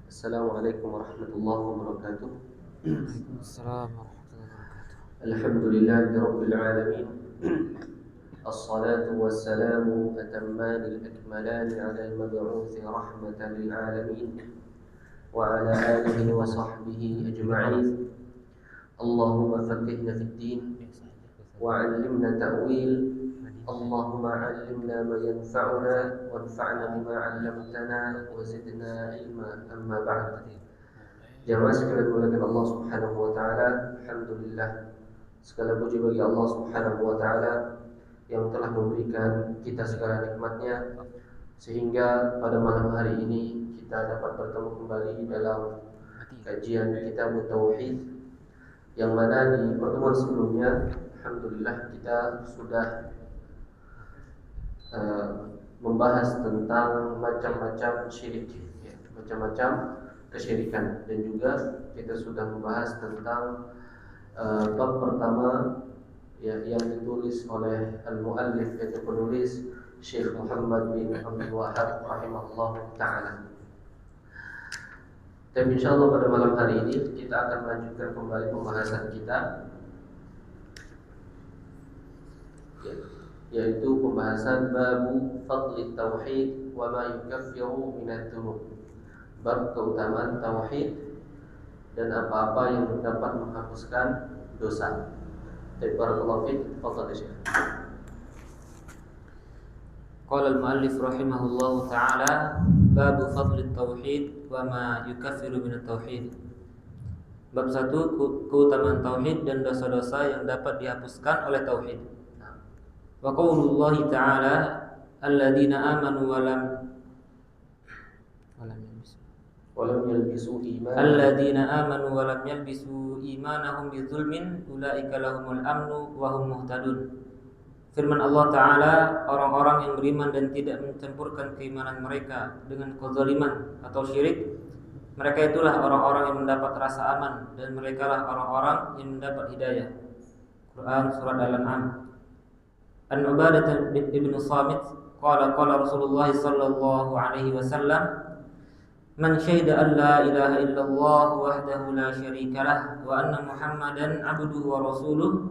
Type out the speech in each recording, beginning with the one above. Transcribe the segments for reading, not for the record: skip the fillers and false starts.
Assalamualaikum warahmatullahi wabarakatuh. Waalaikumsalam warahmatullahi wabarakatuh. Alhamdulillahi rabbil alamin. Assalatu wassalamu atamman al-akmalan ala al-mab'uth rahmatan lil alamin wa ala alihi wa sahbihi ajma'in. Allahumma faqqihna fid din wa 'allimna ta'wil. Allahumma 'allimna ma yanfa'una wanfa'na bima 'allamtana wa zidna ilma. Amma ba'd. Jamaah sekalian dimuliakan Allah Subhanahu wa taala, alhamdulillah. Segala puji bagi Allah Subhanahu wa taala yang telah memberikan kita segala nikmatnya sehingga pada malam hari ini kita dapat bertemu kembali dalam kajian Kitab Tauhid, yang mana di pertemuan sebelumnya alhamdulillah kita sudah membahas tentang macam-macam syirik, ya, macam-macam kesyirikan, dan juga kita sudah membahas tentang bab pertama yang ditulis oleh al-muallif, yaitu penulis Syekh Muhammad bin Abdul Wahhab rahimahullah ta'ala. Dan insyaallah pada malam hari ini kita akan melanjutkan kembali pembahasan kita, yaitu pembahasan babu fadli tauhid wa ma yukaffiru minadz dzunub. Bab keutamaan tauhid dan apa-apa yang dapat menghapuskan dosa. Barakallahu fiik. Tafadhal Syekh. Qala al-muallif rahimahullahu ta'ala babu fadli tauhid wa ma yukaffiru min tauhid. Bab 1, keutamaan tauhid dan dosa-dosa yang dapat dihapuskan oleh tauhid. Wa qaulullahi ta'ala alladzina amanu wa lam yalbisu iman alladzina amanu wa lam yalbisu imanahum bidzulmin ulaika lahumul amnu wa hum muhtadun. Firman Allah Ta'ala, orang-orang yang beriman dan tidak mencampurkan keimanan mereka dengan kezaliman atau syirik, mereka itulah orang-orang yang mendapat rasa aman, dan merekalah orang-orang yang mendapat hidayah. Quran surat Al-An'am. An Ubadah bin Samit qala Rasulullah sallallahu alaihi wasallam, man syahida an la ilaha illallah wahdahu la syarika lah wa anna Muhammadan abduhu wa rasuluh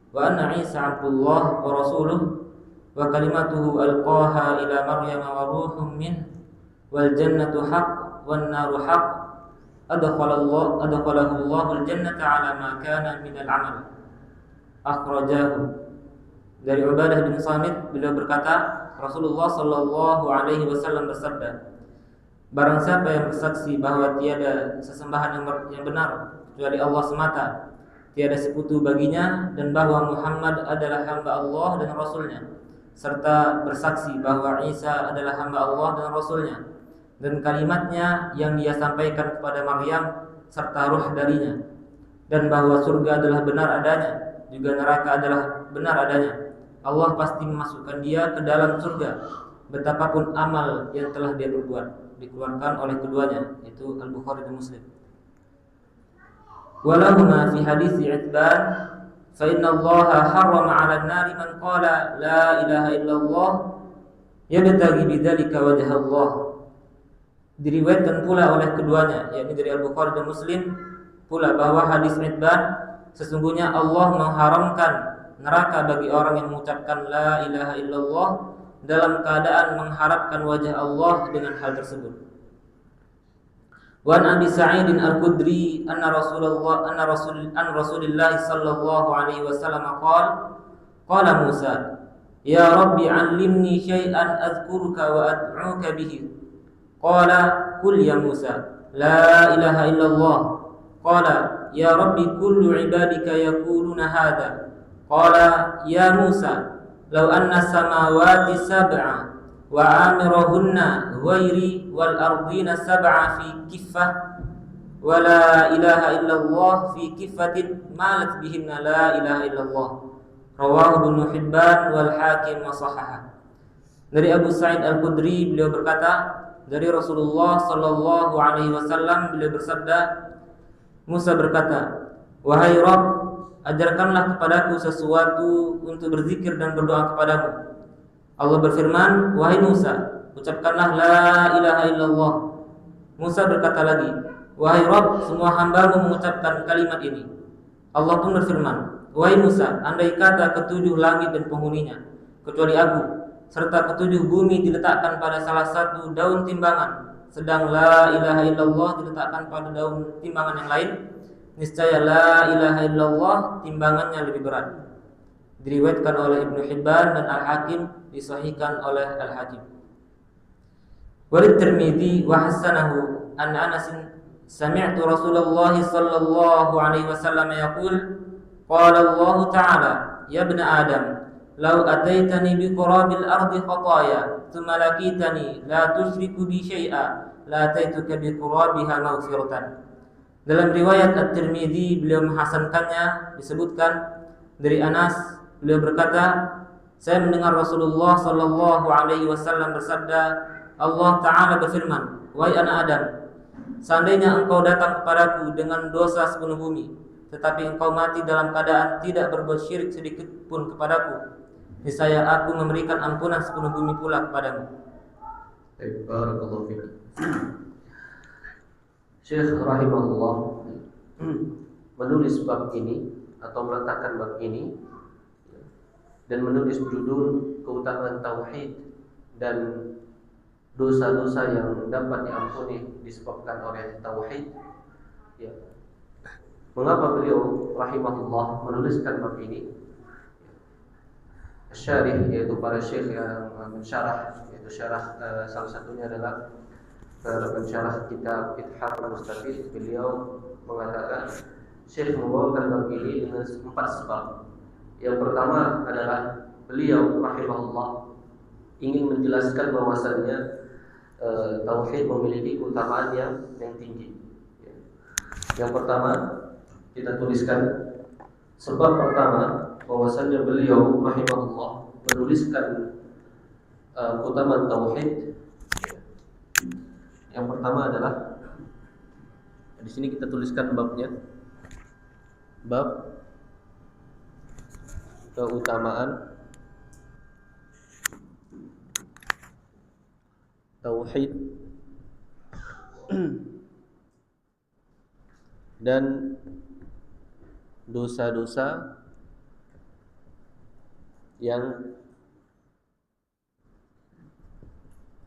wa anna Isa abdullah wa rasuluh wa kalimatuhu alqaha ila Maryam wa ruhum min wal jannatu haqq wan naru haqq adkhalahu Allahul jannata ala ma kana min al-amal. Akhrajahu. Dari Ubadah bin Samit, beliau berkata, Rasulullah sallallahu alaihi wasallam bersabda, barang siapa yang bersaksi bahwa tiada sesembahan yang benar kecuali Allah semata, tiada sekutu baginya, dan bahwa Muhammad adalah hamba Allah dan Rasulnya, serta bersaksi bahwa Isa adalah hamba Allah dan Rasulnya, dan kalimatnya yang dia sampaikan kepada Maryam serta ruh darinya, dan bahwa surga adalah benar adanya, juga neraka adalah benar adanya, Allah pasti memasukkan dia ke dalam surga, betapapun amal yang telah dia perbuat. Dikeluarkan oleh keduanya, yaitu Al-Bukhari dan Muslim. Walahuma fi hadits Itban, fa inna Allah harrama 'ala an-nari man qala la ilaha illallah yabtaghi bidzalika wajha Allah. Diriwayatkan pula oleh keduanya, yakni dari Al-Bukhari dan Muslim pula, bahwa hadis Itban, sesungguhnya Allah mengharamkan neraka bagi orang yang mengucapkan la ilaha illallah dalam keadaan mengharapkan wajah Allah dengan hal tersebut. Wa an Abi Sa'id Al-Khudri anna Rasulillah sallallahu alaihi wasallam qala Musa, ya Rabbi 'allimni syai'an adhkuruka wa ad'uka bihi. Qala qul ya Musa la ilaha illallah. Qala ya Rabbi kullu 'ibadika yaquluna hadha. Qala ya Musa law anna samawati sab'a wa amirahunna ghairi wal ardina sab'a fi kiffah wa la ilaha illallah fi kiffatin malat bihinna la ilaha illallah. Rawahu Ibnu Hibban wal Hakim wa sahaha. Dari Abu Sa'id Al-Khudri, beliau berkata, dari Rasulullah sallallahu alaihi wasallam, beliau bersabda, Musa berkata, wahai Rabb, ajarkanlah kepadaku sesuatu untuk berzikir dan berdoa kepadamu. Allah berfirman, wahai Musa, ucapkanlah la ilaha illallah. Musa berkata lagi, "Wahai Rabb, semua hamba-Mu mengucapkan kalimat ini." Allah pun berfirman, "Wahai Musa, andai kata ketujuh langit dan penghuninya, kecuali aku, serta ketujuh bumi diletakkan pada salah satu daun timbangan, sedang la ilaha illallah diletakkan pada daun timbangan yang lain, niscaya la ilaha illallah timbangannya lebih berat." Diriwayatkan oleh Ibnu Hibban dan Al-Hakim, disahihkan oleh Al-Hakim. Walid Tirmidzi wa hasanahu an Anas sami'tu Rasulullah sallallahu alaihi wasallam yaqul qala Allah ta'ala ya ibn Adam law ataitani bi qurabil ardi khataya thumma laqitani la tusyriku bi syai'a la ataituka bi qurabiha maghfiratan. Dalam riwayat At-Tirmidzi beliau menghasankannya, disebutkan dari Anas, beliau berkata, saya mendengar Rasulullah sallallahu alaihi wasallam bersabda, Allah Ta'ala berfirman, "Wahai anak Adam, seandainya engkau datang kepadaku dengan dosa sepenuh bumi, tetapi engkau mati dalam keadaan tidak berbuat syirik sedikit pun kepadaku, niscaya aku memberikan ampunan sepenuh bumi pula kepadamu." Barakallahu fiik. Syekh rahimahullah menulis bab ini atau meletakkan bab ini dan menulis judul keutamaan tauhid dan dosa-dosa yang dapat diampuni disebabkan oleh tauhid. Ya. Mengapa beliau rahimahullah menuliskan bab ini? Syarih, yaitu para syekh yang mensyarah, yaitu syarah salah satunya adalah pensyarah kitab Ithaf Mustafid. Beliau mengatakan syekh membawakan bab ini dengan 4 sebab. Yang pertama adalah beliau rahimahullah ingin menjelaskan bahwasannya tauhid memiliki keutamaan yang tinggi. Yang pertama kita tuliskan sebab pertama bahwasannya beliau rahimahullah menuliskan keutamaan tauhid. Yang pertama adalah di sini kita tuliskan babnya, bab keutamaan tauhid dan dosa-dosa yang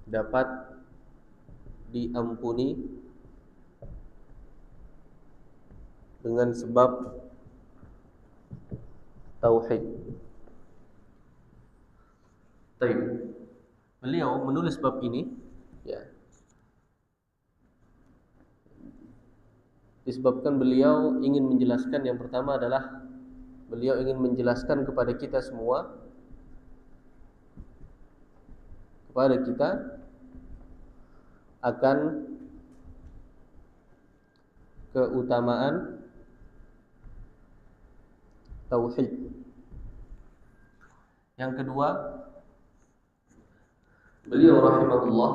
dapat diampuni dengan sebab tauhid. Baik. Beliau menulis bab ini ya, disebabkan beliau ingin menjelaskan, yang pertama adalah beliau ingin menjelaskan kepada kita semua, kepada kita akan keutamaan tauhid. Yang kedua, beliau rahimahullah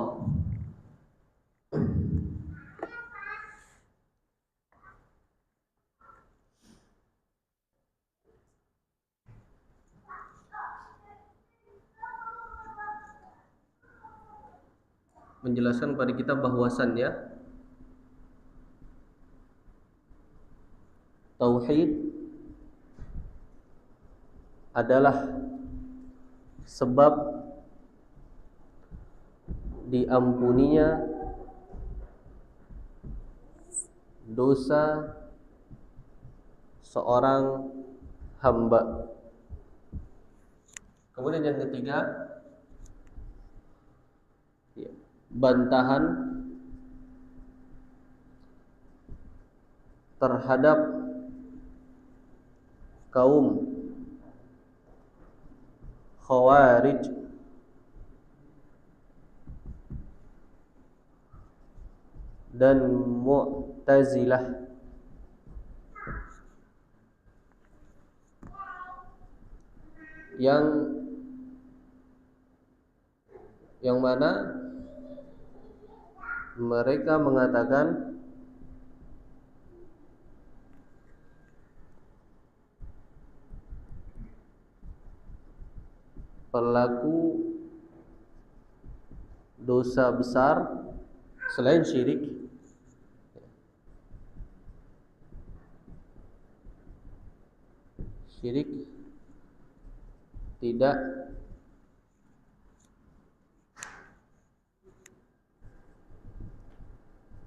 menjelaskan kepada kita bahwasannya tauhid adalah sebab diampuninya dosa seorang hamba. Kemudian yang ketiga, bantahan terhadap kaum Khawarij dan Mu'tazilah yang mana mereka mengatakan pelaku dosa besar selain syirik, syirik tidak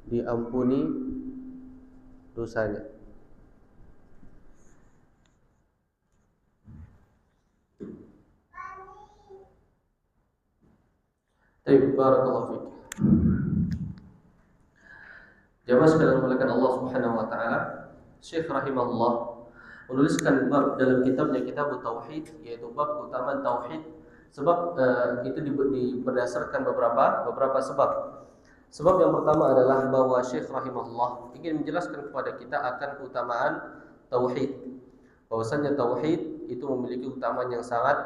diampuni dosanya. Barakallahu fiik. Jamaah sekalian dimuliakan Allah Subhanahu wa taala, Syekh rahimahullah menuliskan bab dalam kitabnya Kitab Tauhid, yaitu bab keutamaan tauhid. Sebab itu berdasarkan beberapa sebab. Sebab yang pertama adalah bahwa Syekh rahimahullah ingin menjelaskan kepada kita akan keutamaan tauhid. Bahwasanya tauhid itu memiliki keutamaan yang sangat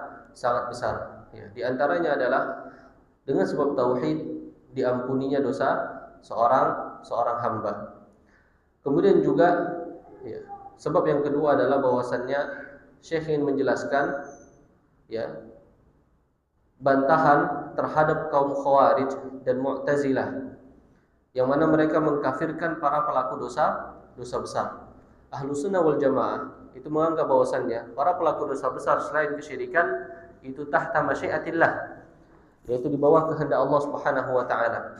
besar. Ya, di antaranya adalah dengan sebab tauhid diampuninya dosa seorang hamba. Kemudian juga ya, sebab yang kedua adalah bahwasannya Syekh ingin menjelaskan ya, bantahan terhadap kaum Khawarij dan Mu'tazilah yang mana mereka mengkafirkan para pelaku dosa besar. Ahlus Sunnah wal Jamaah itu menganggap bahwasannya para pelaku dosa besar selain kesyirikan itu tahta masyiatillah, yaitu di bawah kehendak Allah Subhanahu wa taala.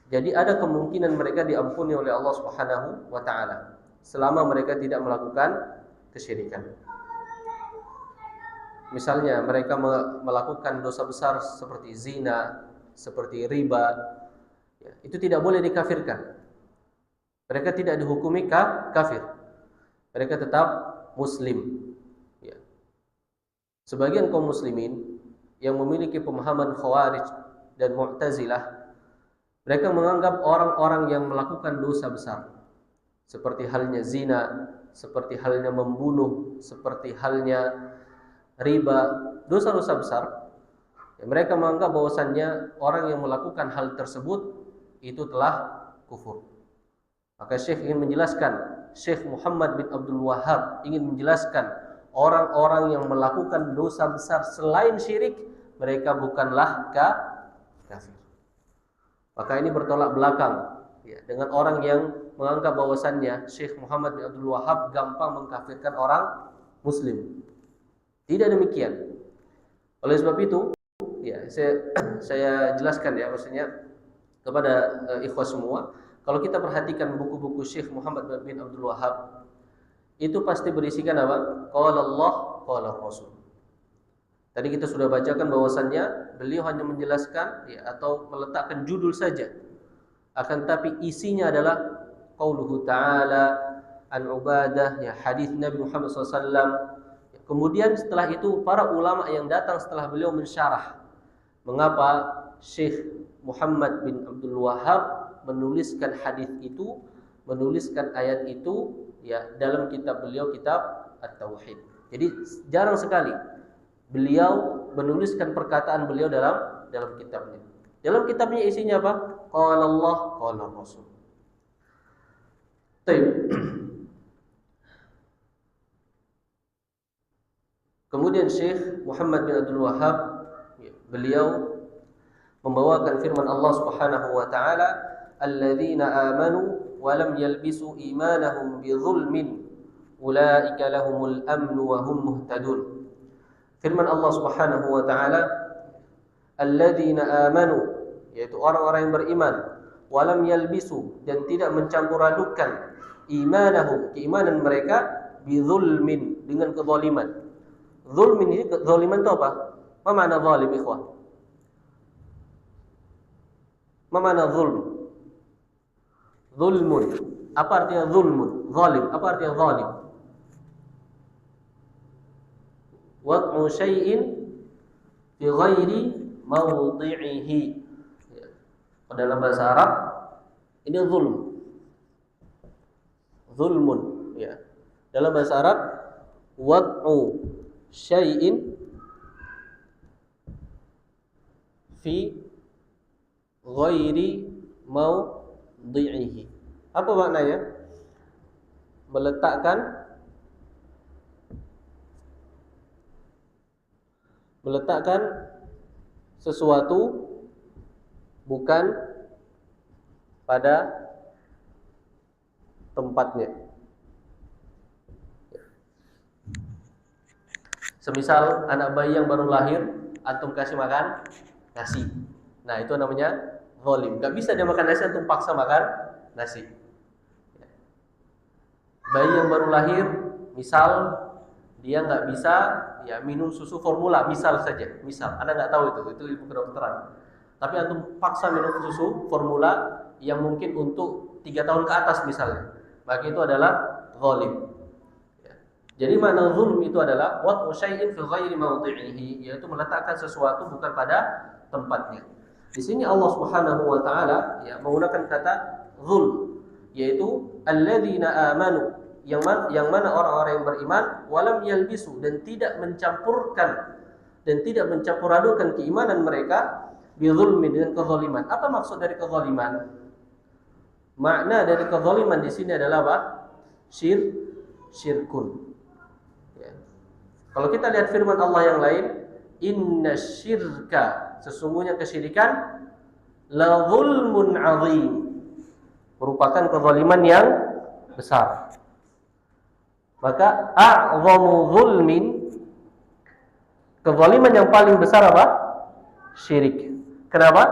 Jadi ada kemungkinan mereka diampuni oleh Allah Subhanahu wa taala selama mereka tidak melakukan kesyirikan. Misalnya mereka melakukan dosa besar seperti zina, seperti riba, ya, itu tidak boleh dikafirkan. Mereka tidak dihukumi kafir. Mereka tetap muslim. Ya. Sebagian kaum muslimin yang memiliki pemahaman Khawarij dan Mu'tazilah, mereka menganggap orang-orang yang melakukan dosa besar seperti halnya zina, seperti halnya membunuh, seperti halnya riba, dosa-dosa besar, ya, mereka menganggap bahwasannya orang yang melakukan hal tersebut itu telah kufur. Maka Syekh ingin menjelaskan, Syekh Muhammad bin Abdul Wahhab ingin menjelaskan orang-orang yang melakukan dosa besar selain syirik, mereka bukanlah kafir. Maka ini bertolak belakang ya, dengan orang yang menganggap bahwasannya Syekh Muhammad bin Abdul Wahhab gampang mengkafirkan orang muslim. Tidak demikian. Oleh sebab itu, ya saya jelaskan ya, maksudnya kepada ikhwah semua, kalau kita perhatikan buku-buku Syekh Muhammad bin Abdul Wahhab, itu pasti berisikan apa? Qala Allah, qala Rasul. Tadi kita sudah bacakan bahwasannya beliau hanya menjelaskan ya, atau meletakkan judul saja. Akan tapi isinya adalah qauluhu ta'ala an Ubadah, ya, hadis Nabi Muhammad SAW. Kemudian setelah itu para ulama yang datang setelah beliau mensyarah mengapa Syekh Muhammad bin Abdul Wahhab menuliskan hadis itu, menuliskan ayat itu ya dalam kitab beliau, kitab At-Tauhid. Jadi jarang sekali beliau menuliskan perkataan beliau dalam kitabnya. Dalam kitabnya isinya apa? Qala Allah, qala Rasul. Baik. Kemudian Syekh Muhammad bin Abdul Wahhab beliau membawakan firman Allah Subhanahu wa taala, "Alladzina amanu wa lam yalbisu imanahum bidzulmin ulaika lahumul amnu wa hum muhtadun." Firman Allah Subhanahu wa taala, "Alladzina amanu," yaitu orang-orang yang beriman, "wa lam yalbisu," dan tidak mencampur adukan, imanahum, keimanan mereka, bidzulmin, dengan kezaliman. Zulm ini, kezaliman itu apa? Apa makna zalim, ikhwah? Apa makna zulm? Zulmun. Apa artinya zulmun? Zalim. Apa artinya zalim? Wad'u syai'in fi ghairi mawdi'ihi. Dalam bahasa Arab ini zulm. Zulmun, ya. Dalam bahasa Arab wad'u syai'in fi ghairi mawdi'ihi. Apa maknanya? Meletakkan sesuatu bukan pada tempatnya. Semisal anak bayi yang baru lahir, antum kasih makan nasi. Nah, itu namanya zalim. Gak bisa dia makan nasi, antum paksa makan nasi. Bayi yang baru lahir, misal dia nggak bisa ya minum susu formula, misal saja. Misal, Anda nggak tahu itu ilmu kedokteran. Tapi antum paksa minum susu formula yang mungkin untuk 3 tahun ke atas misalnya, maka itu adalah zalim. Jadi makna zulm itu adalah wad'u syai'in fi ghairi mawdi'ihi, yaitu meletakkan sesuatu bukan pada tempatnya. Di sini Allah Subhanahu wa taala ya menggunakan kata zulm, yaitu alladzina amanu, yang mana orang-orang yang beriman, walam yalbisu, dan tidak mencampurkan dan tidak mencampur adukan keimanan mereka bizulmi, dengan kezaliman. Apa maksud dari kezaliman? Makna dari kezaliman di sini adalah apa? Syirkun. Kalau kita lihat firman Allah yang lain, inna syirka, sesungguhnya kesyirikan, la zulmun azim, merupakan kezaliman yang besar. Maka a'zamu zulmin, kezaliman yang paling besar apa? Syirik. Kenapa?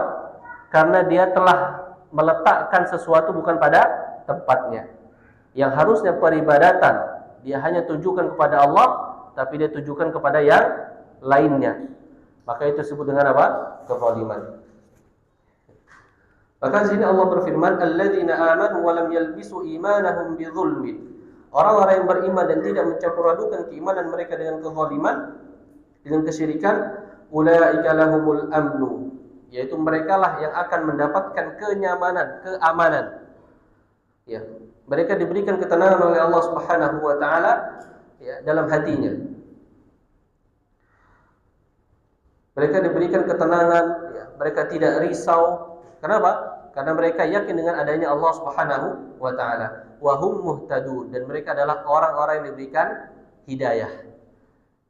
Karena dia telah meletakkan sesuatu bukan pada tempatnya. Yang harusnya peribadatan dia hanya tujukan kepada Allah, tapi dia tujukan kepada yang lainnya. Maka itu disebut dengan apa? Kezaliman. Maka di sini Allah berfirman, alladzina amanu wa lam yalbisu imanahum bidzulmin. Orang-orang yang beriman dan tidak mencampur adukan keimanan mereka dengan kezaliman, dengan kesyirikan, ulaika lahumul amnu, yaitu merekalah yang akan mendapatkan kenyamanan, keamanan. Ya, mereka diberikan ketenangan oleh Allah Subhanahu wa taala ya, dalam hatinya. Mereka diberikan ketenangan, ya, mereka tidak risau. Kenapa? Karena mereka yakin dengan adanya Allah Subhanahu wa taala. Wa hum muhtadun, dan mereka adalah orang-orang yang diberikan hidayah.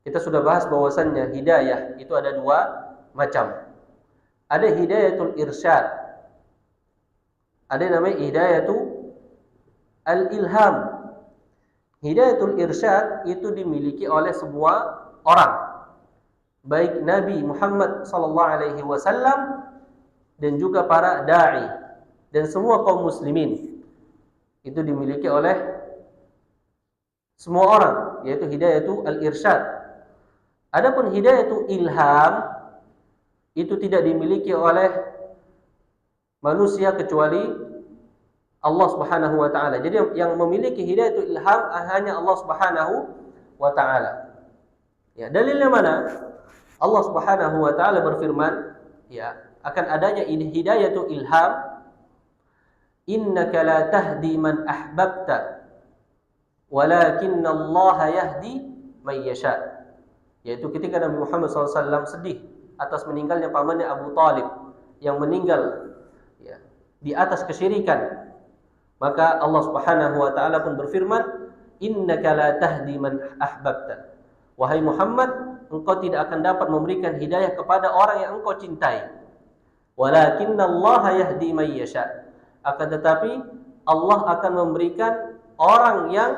Kita sudah bahas bahwasannya hidayah itu ada 2 macam. Ada hidayatul irsyad. Ada yang namanya hidayatul al-ilham. Hidayatul irsyad itu dimiliki oleh semua orang, baik Nabi Muhammad sallallahu alaihi wasallam dan juga para dai dan semua kaum muslimin. Itu dimiliki oleh semua orang, yaitu hidayatul al-irsyad. Adapun hidayatul ilham itu tidak dimiliki oleh manusia kecuali Allah Subhanahu wa taala. Jadi yang memiliki hidayatul ilham hanya Allah Subhanahu wa taala. Ya, dalilnya mana? Allah Subhanahu wa taala berfirman, ya, akan adanya hidayatul ilham, innaka la tahdi man ahbabta walakinnallaha yahdi man yasha. Yaitu ketika Nabi Muhammad SAW sedih atas meninggalnya pamannya Abu Talib yang meninggal ya, di atas kesyirikan. Maka Allah Subhanahu wa taala pun berfirman, innaka la tahdi man ahbabta. Wahai Muhammad, engkau tidak akan dapat memberikan hidayah kepada orang yang engkau cintai. Walakinnallaha yahdi man yasha. Akan tetapi Allah akan memberikan orang yang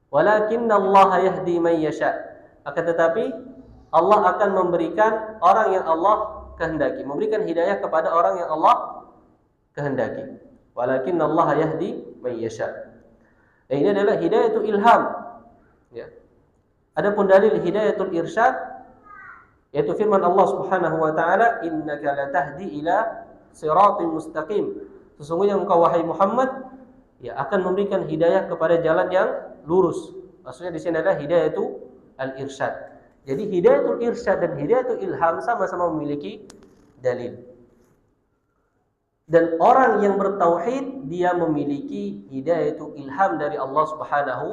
Walakinnallaha yahdi man yasha. Akan tetapi Allah akan memberikan orang yang Allah kehendaki, memberikan hidayah kepada orang yang Allah kehendaki. Walakinnallaha yahdi man yasha. Dan ini adalah hidayatul ilham. Ya. Adapun dalil hidayatul irsyad, yaitu firman Allah Subhanahu wa taala, innaka la tahdi ila siratin mustaqim. Sesungguhnya engkau wahai Muhammad ya akan memberikan hidayah kepada jalan yang lurus. Maksudnya di sini adalah hidayatul al-irsyad. Jadi hidayatul irsyad dan hidayatul ilham sama-sama memiliki dalil. Dan orang yang bertauhid dia memiliki hidayatul ilham dari Allah Subhanahu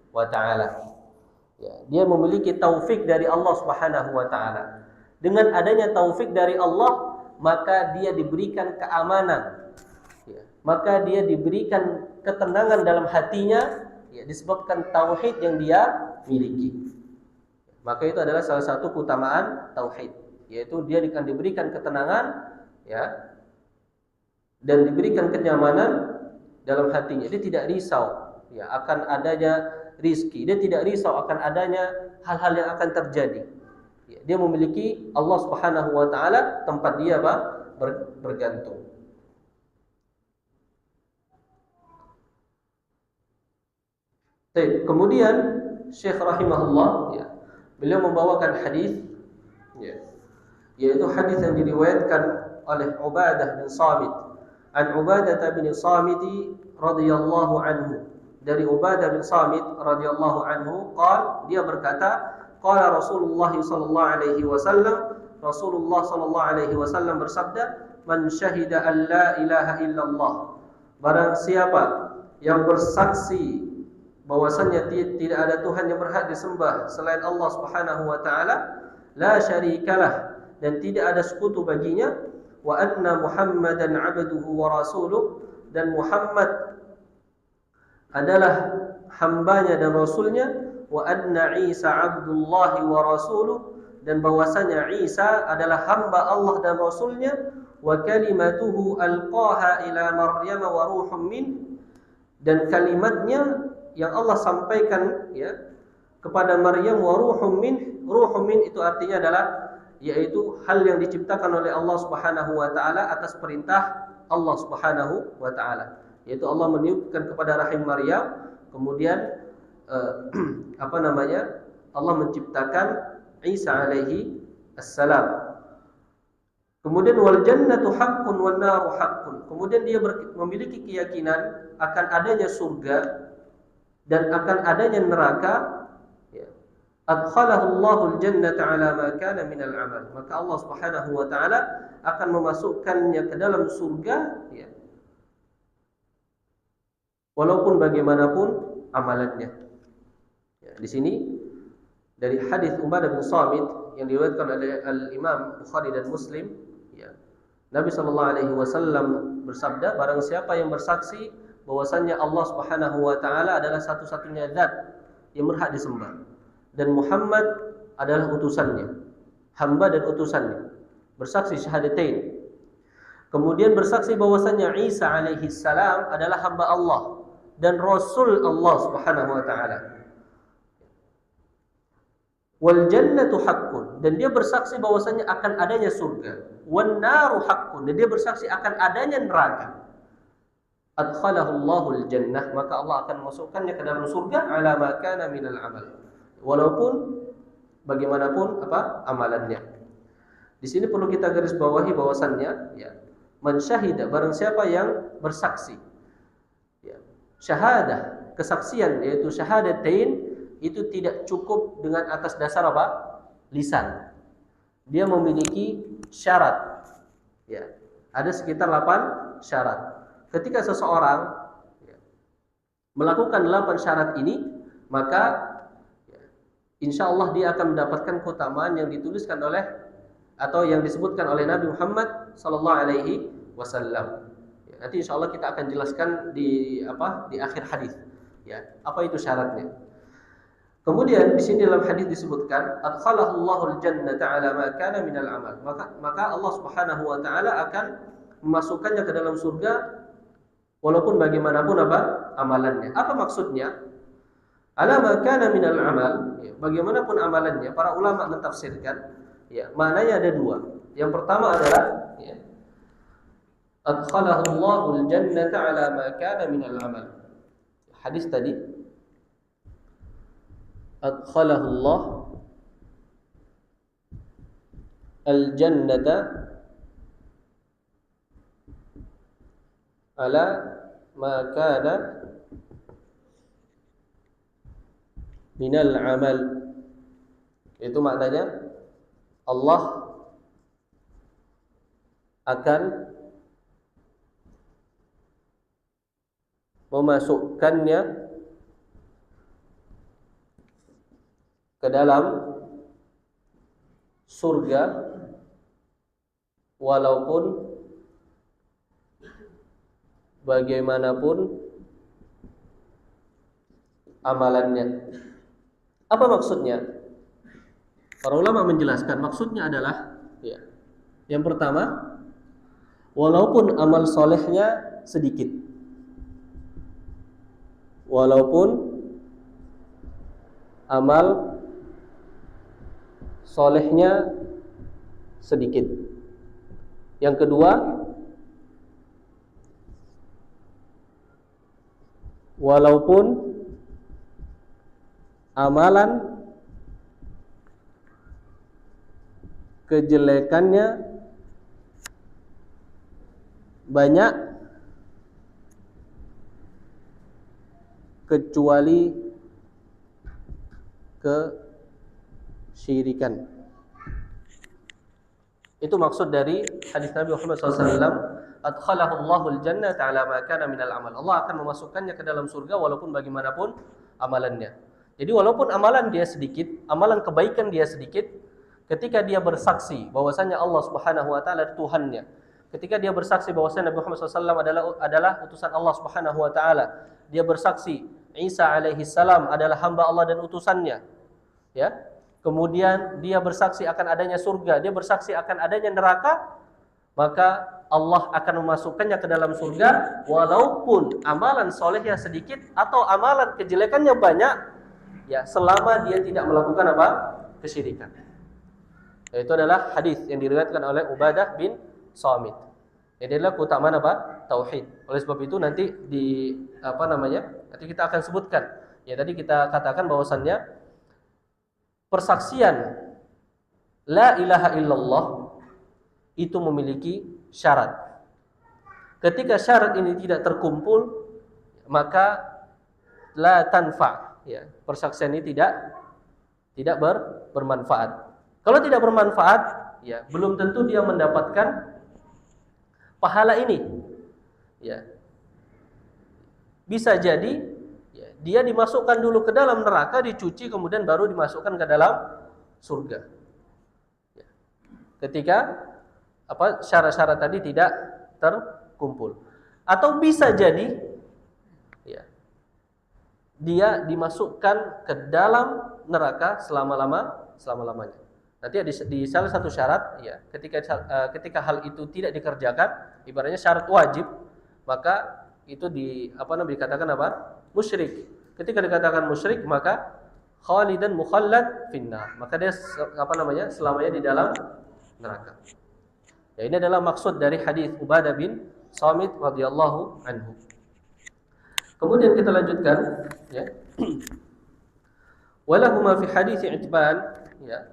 wa taala. Ya, dia memiliki taufik dari Allah Subhanahu wa taala. Dengan adanya taufik dari Allah, maka dia diberikan keamanan. Ya, maka dia diberikan ketenangan dalam hatinya ya, disebabkan tauhid yang dia miliki. Maka itu adalah salah satu keutamaan tauhid, yaitu dia akan diberikan ketenangan ya, dan diberikan kenyamanan dalam hatinya. Dia tidak risau ya akan adanya rizki, dia tidak risau akan adanya hal-hal yang akan terjadi. Ya, dia memiliki Allah Subhanahu wa taala tempat dia bergantung. Kemudian Syekh rahimahullah ya, beliau membawakan hadis ya, yaitu hadis yang diriwayatkan oleh Ubadah bin Samit. An Ubadah bin Samit radhiyallahu anhu. Dari Ubadah bin Samit radhiyallahu anhu, dia berkata, qala Rasulullah sallallahu alaihi wasallam, Rasulullah sallallahu alaihi wasallam bersabda, man syahida an la ilaha illallah, barang siapa yang bersaksi bahwasannya tidak ada Tuhan yang berhak disembah selain Allah Subhanahu wa taala, la syarikalah, dan tidak ada sekutu baginya, wa anna Muhammadan 'abduhu wa rasuluh, dan Muhammad adalah hambanya dan rasulnya, wa anna Isa 'abdullahi wa rasuluh, dan bahwasanya Isa adalah hamba Allah dan rasulnya, wa kalimatuhu alqaha ila Maryam wa ruhum min, dan kalimatnya yang Allah sampaikan ya kepada Maryam, wa ruhum min. Ruhum min itu artinya adalah yaitu hal yang diciptakan oleh Allah Subhanahu wa taala atas perintah Allah Subhanahu wa taala, yaitu Allah meniupkan kepada rahim Maryam, kemudian Allah menciptakan Isa alaihi assalam. Kemudian wal jannatu haqqun wan naru haqqun, kemudian dia memiliki keyakinan akan adanya surga dan akan adanya neraka, ya. Adkhalahu Allahul jannata ala ma kana minal amal, maka Allah Subhanahu wa taala akan memasukkannya ke dalam surga ya, walaupun bagaimanapun amalannya. Ya, di sini dari hadis Ubadah bin Samit yang diriwayatkan oleh Al-Imam Bukhari dan Muslim, ya. Nabi sallallahu alaihi wasallam bersabda, barang siapa yang bersaksi bahwasannya Allah Subhanahu wa taala adalah satu-satunya zat yang berhak disembah dan Muhammad adalah utusannya, hamba dan utusannya, bersaksi syahadatain. Kemudian bersaksi bahwasannya Isa alaihi salam adalah hamba Allah dan rasul Allah Subhanahu wa taala. Wal jannatu haqqun, dan dia bersaksi bahwasannya akan adanya surga. Wan naru haqqun, dan dia bersaksi akan adanya neraka. Adkhalahu Allahul jannah, maka Allah akan memasukkannya ke dalam surga ala ma kana minal amal, walaupun bagaimanapun amalannya. Di sini perlu kita garis bawahi bahwasannya ya, man syahida, barang siapa yang bersaksi ya, syahadah, kesaksian yaitu syahadatain, itu tidak cukup dengan atas dasar lisan. Dia memiliki syarat ya, ada sekitar 8 syarat. Ketika seseorang ya, melakukan 8 syarat ini, maka ya, insya Allah dia akan mendapatkan keutamaan yang dituliskan oleh atau yang disebutkan oleh Nabi Muhammad sallallahu alaihi wasallam. Ya, nanti insya Allah kita akan jelaskan di akhir hadis. Ya, apa itu syaratnya? Kemudian di sini dalam hadis disebutkan adkhalahu Allahul jannata ala ma kana minal amal. Maka Allah Subhanahu wa taala akan memasukkannya ke dalam surga walaupun bagaimanapun amalannya. Apa maksudnya? Ala ma kana minal amal, ya, bagaimanapun amalannya. Para ulama mentafsirkan, ya, maknanya ada 2. Yang pertama adalah ya, adkhalahu Allahul jannata ala ma kana minal amal. Hadis tadi adkhalahu Allah al-jannata ala ma kana minal amal. Itu maknanya Allah akan memasukkannya ke dalam surga walaupun bagaimanapun amalannya. Apa maksudnya? Para ulama menjelaskan maksudnya adalah ya, yang pertama walaupun amal solehnya sedikit. Walaupun amal solehnya sedikit. Yang kedua, walaupun amalan kejelekannya banyak kecuali kesyirikan. Itu maksud dari hadis Nabi Muhammad SAW, adkhalahu Allahul jannata ala ma kana minal amal. Allah akan memasukkannya ke dalam surga walaupun bagaimanapun amalannya. Jadi walaupun amalan dia sedikit, amalan kebaikan dia sedikit, ketika dia bersaksi bahwasanya Allah Subhanahu wa taala Tuhannya, ketika dia bersaksi bahwasanya Nabi Muhammad SAW adalah utusan Allah Subhanahu wa taala, dia bersaksi Isa alaihi salam adalah hamba Allah dan utusannya, ya. Kemudian dia bersaksi akan adanya surga, dia bersaksi akan adanya neraka, maka Allah akan memasukkannya ke dalam surga walaupun amalan solehnya sedikit atau amalan kejelekannya banyak, ya, selama dia tidak melakukan apa? Kesyirikan. Itu adalah hadis yang diriwayatkan oleh Ubadah bin Samit. Ini adalah keutamaan apa? Tauhid. Oleh sebab itu nanti nanti kita akan sebutkan. Ya, tadi kita katakan bahwasannya persaksian la ilaha illallah itu memiliki syarat. Ketika syarat ini tidak terkumpul, maka la tanfa, ya, persaksian ini tidak bermanfaat. Kalau tidak bermanfaat, ya, belum tentu dia mendapatkan pahala ini. Ya. Bisa jadi, ya, dia dimasukkan dulu ke dalam neraka, dicuci, kemudian baru dimasukkan ke dalam surga. Ya. Ketika syarat-syarat tadi tidak terkumpul. Atau bisa jadi, ya, dia dimasukkan ke dalam neraka selama-lamanya. Nanti di salah satu syarat, ya, ketika hal itu tidak dikerjakan, ibaratnya syarat wajib, maka itu dikatakan apa? Musyrik. Ketika dikatakan musyrik, maka khalidan mukhallad finnar, maka dia selamanya di dalam neraka. Ya, ini adalah maksud dari hadis Ubadah bin Samit radhiyallahu anhu. Kemudian kita lanjutkan, ya. Walahuma fi hadits Itban, ya.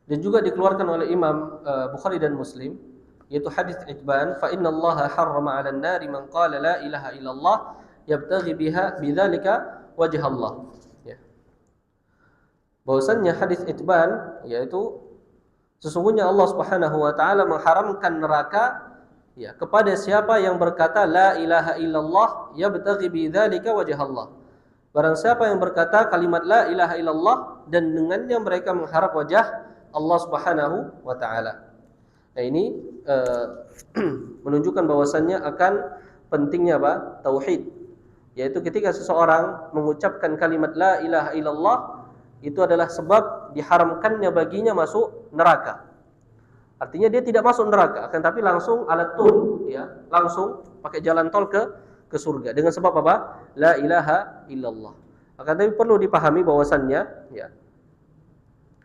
Dan juga dikeluarkan oleh Imam Bukhari dan Muslim, yaitu hadis Itban, fa innallaha harrama 'alan nari man qala la ilaha illallah yabtaghi bidzalika wajh Allah. Ya. Bahwasannya hadis Itban, yaitu sesungguhnya Allah Subhanahu wa taala mengharamkan neraka, ya, kepada siapa yang berkata la ilaha illallah yabtaghi bidzalika wajh Allah. Barang siapa yang berkata kalimat la ilaha illallah dan dengannya mereka mengharap wajah Allah Subhanahu wa taala. Nah, ini menunjukkan bahwasannya akan pentingnya apa? Tauhid. Yaitu ketika seseorang mengucapkan kalimat la ilaha illallah, itu adalah sebab diharamkannya baginya masuk neraka. Artinya dia tidak masuk neraka, akan tapi langsung ala tul, ya, langsung pakai jalan tol ke surga dengan sebab apa? La ilaha illallah. Akan tapi perlu dipahami bahwasannya, ya,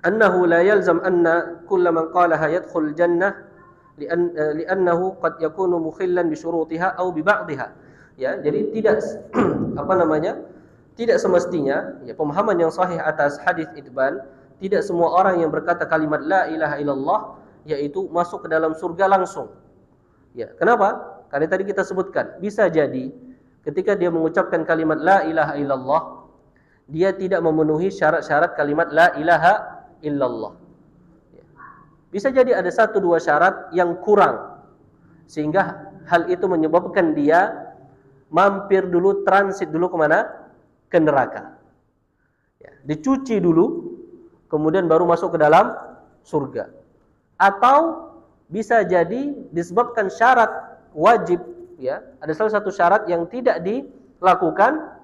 annahu la yalzam anna kulla man qalaha yadkhul jannah li'annahu qad yakunu mukhillan bi syurutiha aw bi ba'dihha. Ya, jadi tidak tidak semestinya, ya, pemahaman yang sahih atas hadis Itban, tidak semua orang yang berkata kalimat la ilaha illallah yaitu masuk ke dalam surga langsung. Ya, kenapa? Karena tadi kita sebutkan, bisa jadi ketika dia mengucapkan kalimat la ilaha illallah, dia tidak memenuhi syarat-syarat kalimat la ilaha illallah. Ya. Bisa jadi ada 1-2 syarat yang kurang, sehingga hal itu menyebabkan dia mampir dulu, transit dulu kemana? Ke neraka. Ya. Dicuci dulu, kemudian baru masuk ke dalam surga. Atau bisa jadi disebabkan syarat wajib, ya, ada salah satu syarat yang tidak dilakukan,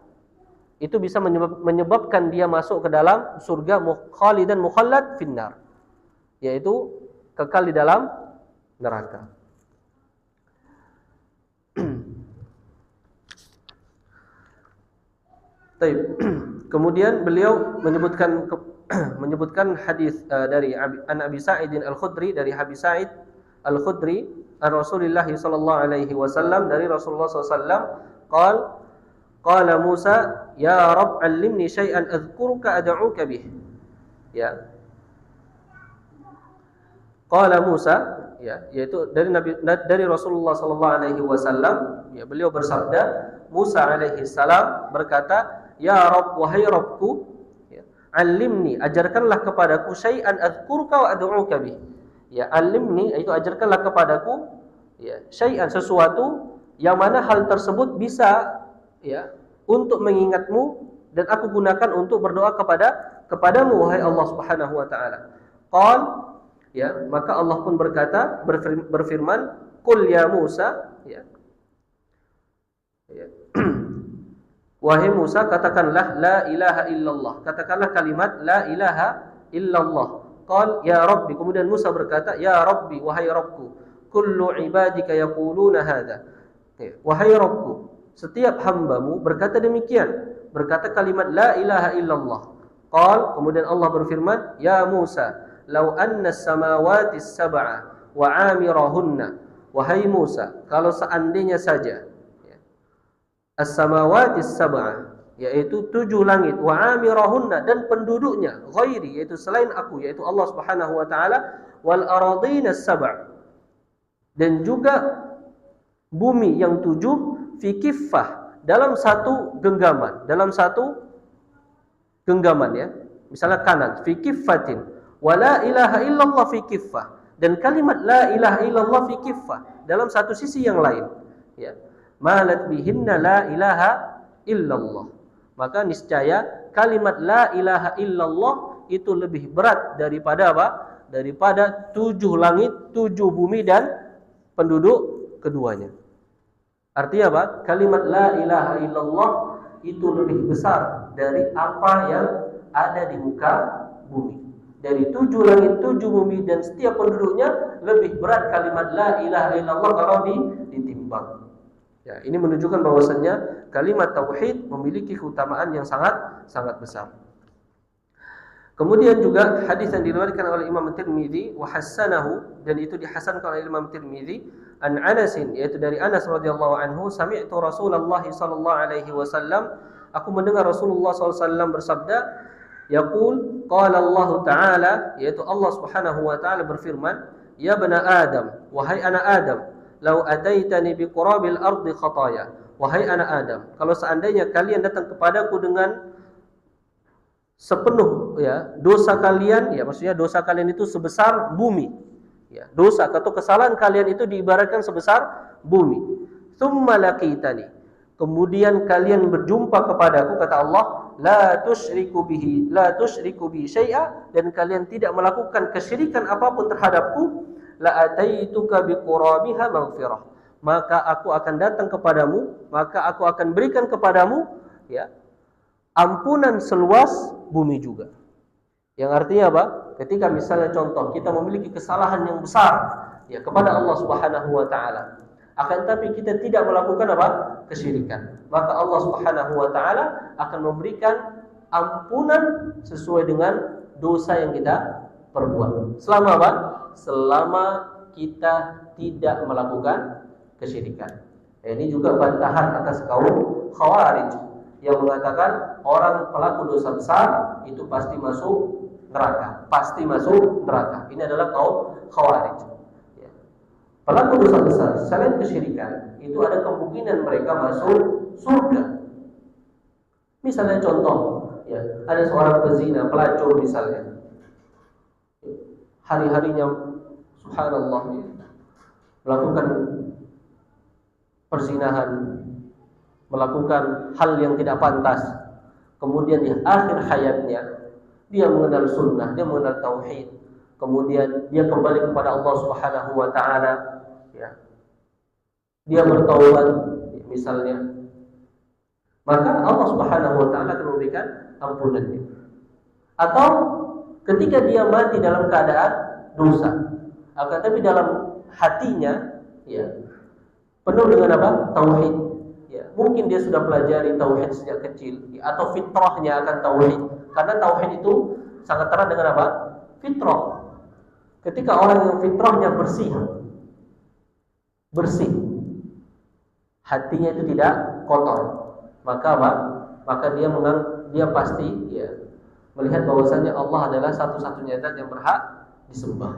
itu bisa menyebabkan dia masuk ke dalam surga khalidan mukhallad finnar, yaitu kekal di dalam neraka. Taib. Kemudian beliau menyebutkan hadis dari An Abi Sa'id Al-Khudri, dari Abi Sa'id Al-Khudri an Rasulullah sallallahu alaihi wasallam, dari Rasulullah sallallahu qala Musa ya Rabb 'allimni syai'an adhkuruka ad'uka bih. Ya. Qala Musa, ya, yaitu dari Rasulullah sallallahu alaihi wasallam, ya, beliau bersabda, Musa alaihi salam berkata, ya Rabb, wahai Rabbku, ya, 'allimni, ajarkanlah kepadaku syai'an adhkuruka wa ad'uka bih. Ya, 'allimni itu ajarkanlah kepadaku, ya, syai'an, sesuatu yang mana hal tersebut bisa, ya, untuk mengingatmu dan aku gunakan untuk berdoa kepadamu wahai Allah Subhanahu wa taala. Qal, ya, maka Allah pun berkata, berfirman, qul ya Musa, ya, ya. Wahai Musa, katakanlah la ilaha illallah, katakanlah kalimat la ilaha illallah. Qal ya Rabbi, kemudian Musa berkata, ya Rabbi, wahai Rabbku, kullu ibadika yaquluna hadza, ya, wahai Rabbku, setiap hambamu berkata demikian, berkata kalimat la ilaha illallah. Qal, kemudian Allah berfirman, ya Musa, law anna as-samawati as-sab'a wa 'amirahunna, wahai Musa, kalau seandainya saja, ya, as-samawati as-sab'a, yaitu 7 langit, wa 'amirahunna, dan penduduknya, ghairi, yaitu selain aku, yaitu Allah Subhanahu wa taala, wal aradina as-sab'a, dan juga bumi yang 7, fi kiffah, dalam satu genggaman, ya, misalnya kanan, fi kiffatin, wa la ilaha illallah fi kiffah, dan kalimat la ilaha illallah fi kiffah dalam satu sisi yang lain, ya, malat bihinna la ilaha illallah, maka niscaya kalimat la ilaha illallah itu lebih berat daripada apa? Daripada 7 langit, 7 bumi dan penduduk keduanya. Artinya apa? Kalimat la ilaha illallah itu lebih besar dari apa yang ada di muka bumi. Dari 7 langit, 7 bumi dan setiap penduduknya, lebih berat kalimat la ilaha illallah kalau ditimbang. Ya, ini menunjukkan bahwasannya kalimat tauhid memiliki keutamaan yang sangat besar. Kemudian juga hadis yang diriwayatkan oleh Imam Tirmizi wa hasanahu, dan itu dihasankan oleh Imam Tirmizi, an Anas, yaitu dari Anas radhiyallahu anhu, sami'tu Rasulullah sallallahu alaihi wasallam, aku mendengar Rasulullah sallallahu alaihi wasallam bersabda, yaqul, qala Allah taala, yaitu Allah Subhanahu wa taala berfirman, ya bani Adam, wahai anak Adam, law ataitani biqurabil ardi khataya, wahai anak Adam, kalau seandainya kalian datang kepadaku dengan sepenuh, ya, dosa kalian, ya, maksudnya dosa kalian itu sebesar bumi, ya, dosa atau kesalahan kalian itu diibaratkan sebesar bumi. Tsumma laqitani, kemudian kalian berjumpa kepadaku, kata Allah, la tusyriku bihi syai'a, dan kalian tidak melakukan kesyirikan apapun terhadapku, la ataituka biqurabiha maghfirah, maka aku akan datang kepadamu, maka aku akan berikan kepadamu, ya, ampunan seluas bumi juga. Yang artinya apa? Ketika misalnya contoh kita memiliki kesalahan yang besar, ya, kepada Allah Subhanahu wa taala, akan tapi kita tidak melakukan apa? Kesyirikan, maka Allah Subhanahu wa taala akan memberikan ampunan sesuai dengan dosa yang kita perbuat. Selama apa? Selama kita tidak melakukan kesyirikan. Ini juga bantahan atas kaum Khawarij yang mengatakan orang pelaku dosa besar itu pasti masuk neraka. Ini adalah kaum Khawarij. Ya. Pelaku dosa besar selain kesyirikan itu ada kemungkinan mereka masuk surga. Misalnya contoh, ya, ada seorang pezina, pelacur misalnya, hari-harinya subhanallah melakukan perzinahan, melakukan hal yang tidak pantas, kemudian di akhir hayatnya dia mengenal sunnah, dia mengenal tauhid, kemudian dia kembali kepada Allah Subhanahu wa taala, ya, dia bertaubat misalnya, maka Allah Subhanahu wa taala akan memberikan ampunannya. Atau ketika dia mati dalam keadaan dosa, akan tapi dalam hatinya, ya, penuh dengan apa? Tauhid. Ya, mungkin dia sudah pelajari tauhid sejak kecil atau fitrahnya akan tauhid. Karena tauhid itu sangat erat dengan apa? Fitrah. Ketika orang yang fitrahnya bersih, hatinya itu tidak kotor, maka apa? Maka dia pasti melihat bahwasannya Allah adalah satu-satunya zat yang berhak disembah.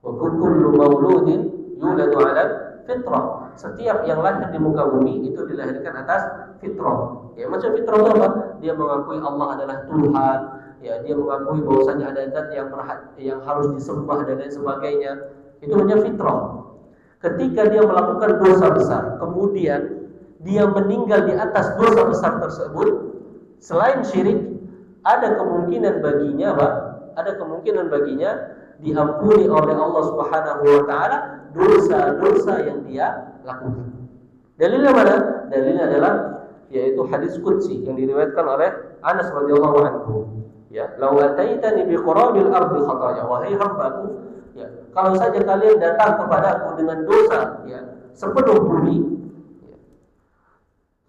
Wa kullu mauludin yuladu 'ala fitrah. Setiap yang lahir di muka bumi itu dilahirkan atas fitrah. Ya, maksud fitrah itu apa? Dia mengakui Allah adalah Tuhan, ya, dia mengakui bahwasanya ada zat yang harus disembah dan lain sebagainya. Itu hanya fitrah. Ketika dia melakukan dosa besar, kemudian dia meninggal di atas dosa besar tersebut, selain syirik, ada kemungkinan baginya apa? Ada kemungkinan baginya diampuni oleh Allah Subhanahu wa taala dosa-dosa yang dia lakukan. Dalilnya mana? Dalilnya adalah yaitu hadis qudsi yang diriwayatkan oleh Anas radhiyallahu anhu. Ya, "Lau ataitani bi qurabil ardi khataya." Wahai hambaku, ya, kalau saja kalian datang kepadaku dengan dosa sepenuh bumi,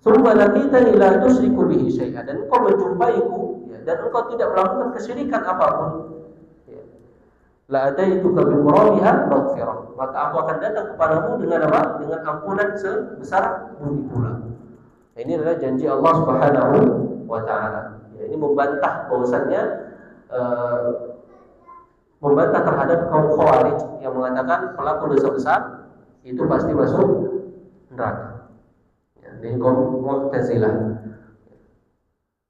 summa laqitani la tusyriku bihi syai'an, dan engkau menjumpaiku dan engkau tidak melakukan kesyirikan apapun, la ataituka bi qurabiha maghfirah, maka aku akan datang kepadamu dengan apa? Dengan ampunan sebesar bumi pula. Ini adalah janji Allah Subhanahu wa taala. Ini membantah bahwasannya membantah terhadap kaum Khawarij yang mengatakan pelaku dosa besar itu pasti masuk neraka. Dari kaum Mu'tazilah.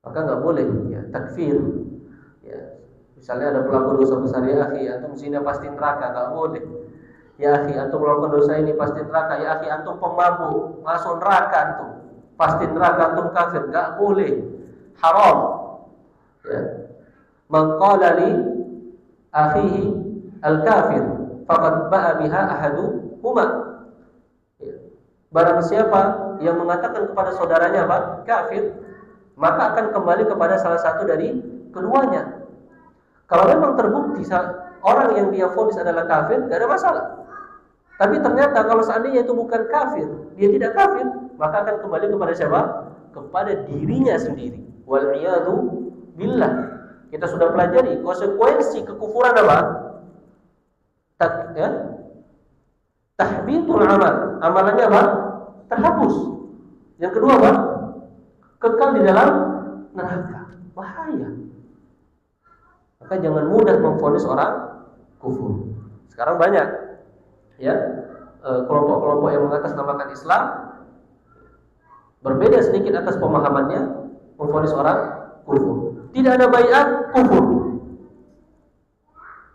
Maka nggak boleh takfir. Misalnya ada pelaku dosa besar, ya akhi antum zina pasti neraka, nggak boleh. Ya akhi antum melakukan dosa ini pasti neraka. Ya akhi antum pemabuk, masuk neraka antum. Pasti neraka, antum kafir, nggak boleh. Haram. Man qala li akhihi al-kafir faqad ba'a biha ahaduhuma. Barang siapa yang mengatakan kepada saudaranya apa? Kafir, maka akan kembali kepada salah satu dari keduanya. Kalau memang terbukti orang yang dia vonis adalah kafir, tidak ada masalah. Tapi ternyata kalau seandainya itu bukan kafir, dia tidak kafir, maka akan kembali kepada siapa? Kepada dirinya sendiri. Wal'iyadu billah. Kita sudah pelajari konsekuensi kekufuran apa? Tahbitul amal. Amalannya apa? Terhapus. Yang kedua apa? Kekal di dalam neraka. Bahaya. Maka jangan mudah memvonis orang kufur. Sekarang banyak kelompok-kelompok yang mengatasnamakan Islam, berbeda sedikit atas pemahamannya, memvonis orang kufur. Tidak ada baiat, kufur.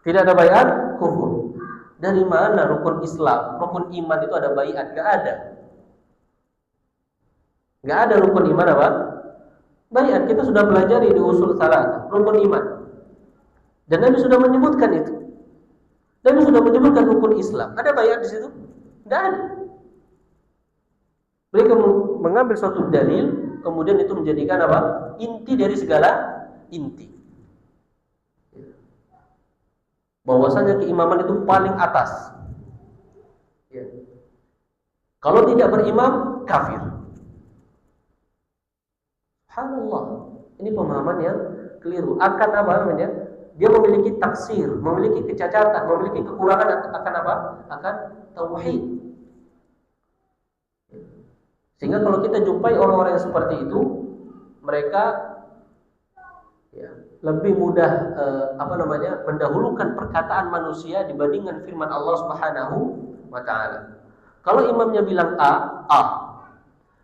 Tidak ada baiat, kufur. Dari mana rukun Islam, rukun iman itu ada baiat? Gak ada. Gak ada rukun iman apa? Baiat. Kita sudah pelajari di usul salat, rukun iman. Dan Nabi sudah menyebutkan itu. Nabi sudah menyebutkan rukun Islam. Ada baiat di situ? Tidak ada. Mereka mengambil suatu dalil, kemudian itu menjadikan apa? Inti dari segala inti. Bahwasanya keimaman itu paling atas. Kalau tidak berimam, kafir. Subhanallah. Ini pemahaman yang keliru. Akan apa namanya? Dia memiliki taksir, memiliki kecacatan, memiliki kekurangan akan apa? Akan tauhid. Sehingga kalau kita jumpai orang-orang yang seperti itu, mereka lebih mudah mendahulukan perkataan manusia dibandingkan firman Allah Subhanahu wa taala. Kalau imamnya bilang A, A.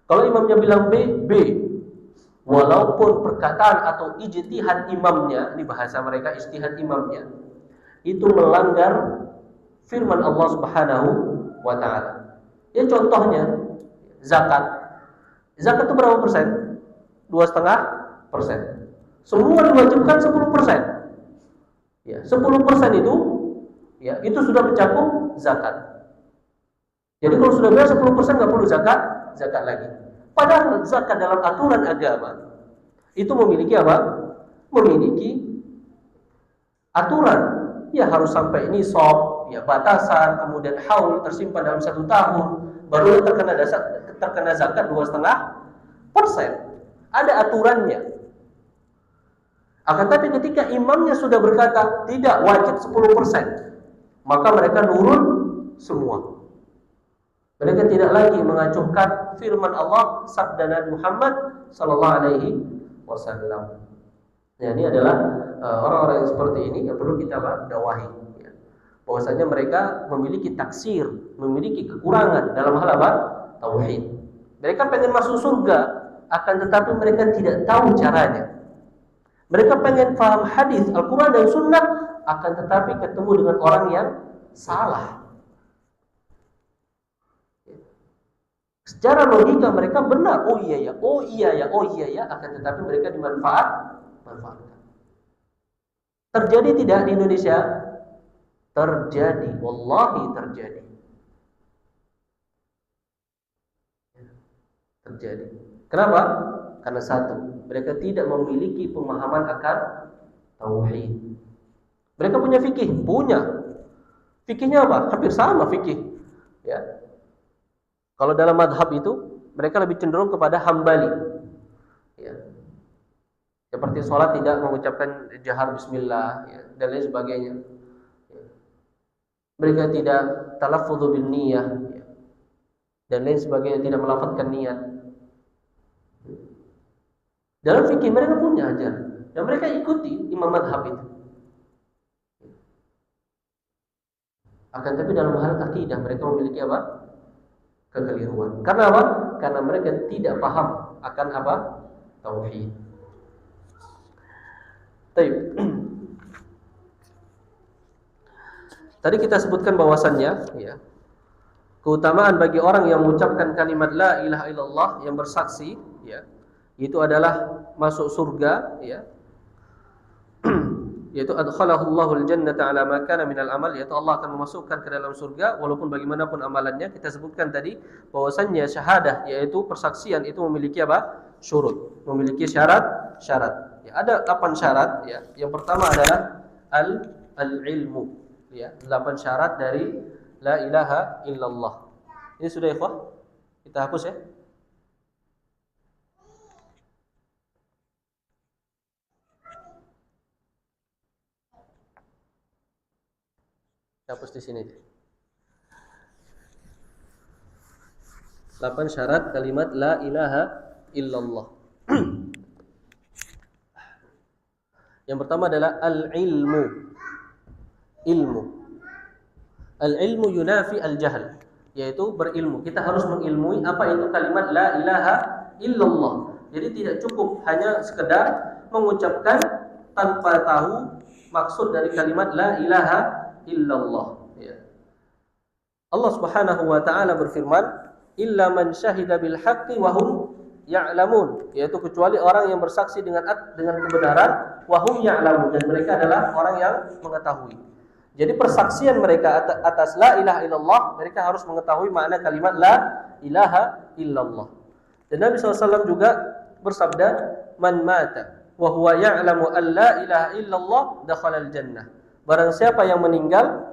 Kalau imamnya bilang B, B. Walaupun perkataan atau ijtihad imamnya, ini bahasa mereka ijtihad imamnya, itu melanggar firman Allah Subhanahu wa taala. Ya contohnya zakat. Zakat itu berapa persen? 2,5%. Semua diwajibkan 10%. 10% itu sudah mencakup zakat. Jadi kalau sudah bayar 10% nggak perlu zakat lagi. Padahal zakat dalam aturan agama itu memiliki apa? Memiliki aturan. Harus sampai nisab, batasan, kemudian haul tersimpan dalam 1 tahun, baru terkena zakat 2,5%. Ada aturannya. Akan tapi ketika imamnya sudah berkata tidak, wajib 10%, maka mereka nurun semua. Mereka tidak lagi mengacuhkan firman Allah sabda Nabi Muhammad sallallahu alaihi wasallam. Ya, ini adalah orang-orang yang seperti ini yang perlu kita dakwahi, ya. Bahwasanya mereka memiliki taksir, memiliki kekurangan dalam hal apa? Tauhid. Mereka pengen masuk surga, akan tetapi mereka tidak tahu caranya. Mereka pengen paham hadis, Al-Quran dan Sunnah, akan tetapi ketemu dengan orang yang salah. Secara logika mereka benar, oh iya ya, akan tetapi mereka dimanfaatkan. Terjadi tidak di Indonesia? Terjadi, wallahi terjadi. Terjadi. Kenapa? Karena satu, mereka tidak memiliki pemahaman akan tauhid. Mereka punya fikih, fikihnya apa? Hampir sama fikih, ya. Kalau dalam madhab itu, mereka lebih cenderung kepada Hambali, ya. Seperti sholat tidak mengucapkan jahar bismillah, ya, dan lain sebagainya. Ya. Mereka tidak talaffudzu bin niyah, ya, dan lain sebagainya, tidak melafadzkan niat. Dalam fikih mereka punya ajaran dan mereka ikuti imam madhab itu. Akan tapi dalam hal akidah mereka memiliki apa? Kekeliruan. Karena apa? Karena mereka tidak paham akan apa? Tauhid. Baik. Tadi kita sebutkan bahwasannya, ya, keutamaan bagi orang yang mengucapkan kalimat la ilaha illallah, yang bersaksi, ya, itu adalah masuk surga, ya. Yaitu adkhalahullahu al-jannata ala ma kana minal amal, yaitu Allah akan memasukkan ke dalam surga walaupun bagaimanapun amalannya. Kita sebutkan tadi bahwasannya syahadah, yaitu persaksian, itu memiliki apa? Syurut, memiliki syarat. Ya, ada 8 syarat, ya. Yang pertama adalah al-ilmu, ya. 8 syarat dari la ilaha illallah. Ini sudah, ikhwah? Kita hapus, ya. Hapus di sini. 8 syarat kalimat la ilaha illallah. Yang pertama adalah al-ilmu. Ilmu. Al-ilmu yunafi al-jahl, yaitu berilmu. Kita harus mengilmui apa itu kalimat la ilaha illallah. Jadi tidak cukup hanya sekedar mengucapkan tanpa tahu maksud dari kalimat la ilaha illallah, ya. Allah Subhanahu wa taala berfirman, illa man syahida bil haqqi wa hum ya'lamun, yaitu kecuali orang yang bersaksi dengan kebenaran, wa hum ya'lamun, dan mereka adalah orang yang mengetahui. Jadi persaksian mereka atas la ilaha illallah, mereka harus mengetahui makna kalimat la ilaha illallah. Dan Nabi SAW juga bersabda, man mata wa huwa ya'lamu an la ilaha illallah dakhala al-jannah. Barang siapa yang meninggal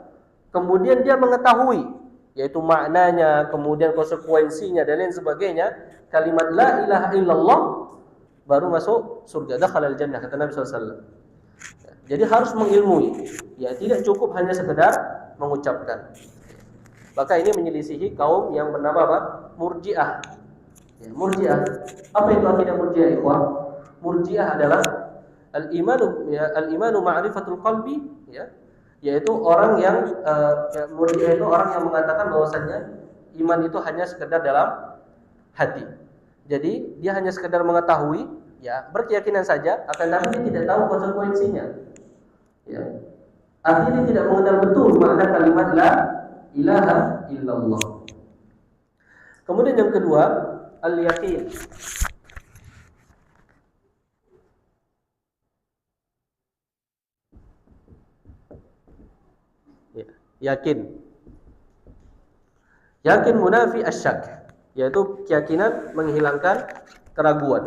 kemudian dia mengetahui, yaitu maknanya, kemudian konsekuensinya dan lain sebagainya, kalimat la ilaha illallah, baru masuk surga, dakhalal jannah, kata Nabi SAW. Jadi harus mengilmui, ya, tidak cukup hanya sekedar mengucapkan. Maka ini menyelisihi kaum yang bernama apa? Murji'ah. Ya, Murji'ah. Apa itu akidah Murji'ah, ikhwah? Murji'ah adalah al-imanu ma'rifatul qalbi, ya, yaitu orang yang Murji'ah itu orang yang mengatakan bahwasannya iman itu hanya sekedar dalam hati. Jadi dia hanya sekedar mengetahui, ya, berkeyakinan saja, akan tapi dia tidak tahu konsekuensinya, ya. Artinya dia tidak mengenal betul makna kalimat la ilaha illallah. Kemudian yang kedua, al-yaqin. Yakin munafi asyak, yaitu keyakinan menghilangkan keraguan.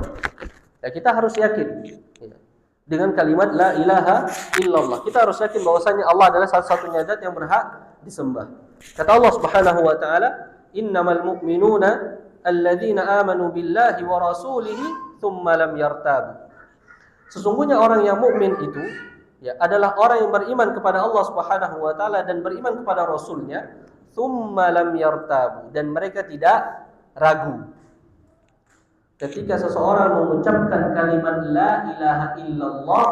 Ya, kita harus yakin, ya, dengan kalimat la ilaha illallah. Kita harus yakin bahwasanya Allah adalah satu-satunya zat yang berhak disembah. Kata Allah Subhanahu wa taala, innamal mu'minuna alladzina amanu billahi wa rasulihi tsumma lam yartabu. Sesungguhnya orang yang mukmin itu ya adalah orang yang beriman kepada Allah Subhanahu wa taala dan beriman kepada Rasulnya, tsumma lam yartabu, dan mereka tidak ragu. Ketika seseorang mengucapkan kalimat la ilaha illallah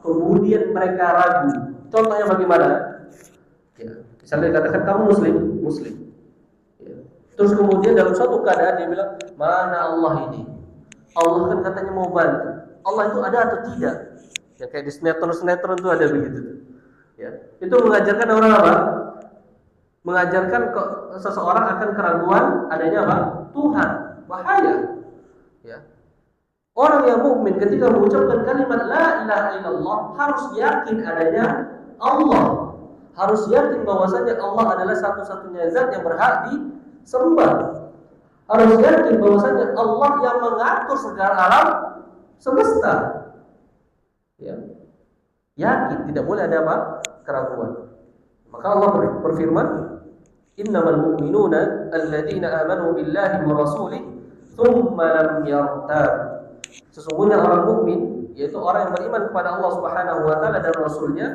kemudian mereka ragu. Contohnya bagaimana? Ya, misalnya dikatakan kamu muslim. Ya. Terus kemudian dalam suatu keadaan dia bilang, mana Allah ini? Allah kan katanya mau bantu. Allah itu ada atau tidak? Ya kayak di sinetron itu ada begitu. Ya. Itu mengajarkan orang apa? Mengajarkan seseorang akan keraguan adanya apa? Tuhan. Bahaya. Ya. Orang yang mukmin ketika mengucapkan kalimat la ilaha illallah harus yakin adanya Allah. Harus yakin bahwasanya Allah adalah satu-satunya zat yang berhak disembah. Harus yakin bahwasanya Allah yang mengatur segala alam semesta. Ya. Yakin, tidak boleh ada apa? Keraguan. Maka Allah berfirman, innamal mu'minuna alladzina amanu billahi wa rasulihi tsumma lam yartab. Sesungguhnya orang mukmin yaitu orang yang beriman kepada Allah Subhanahu wa taala dan Rasulnya,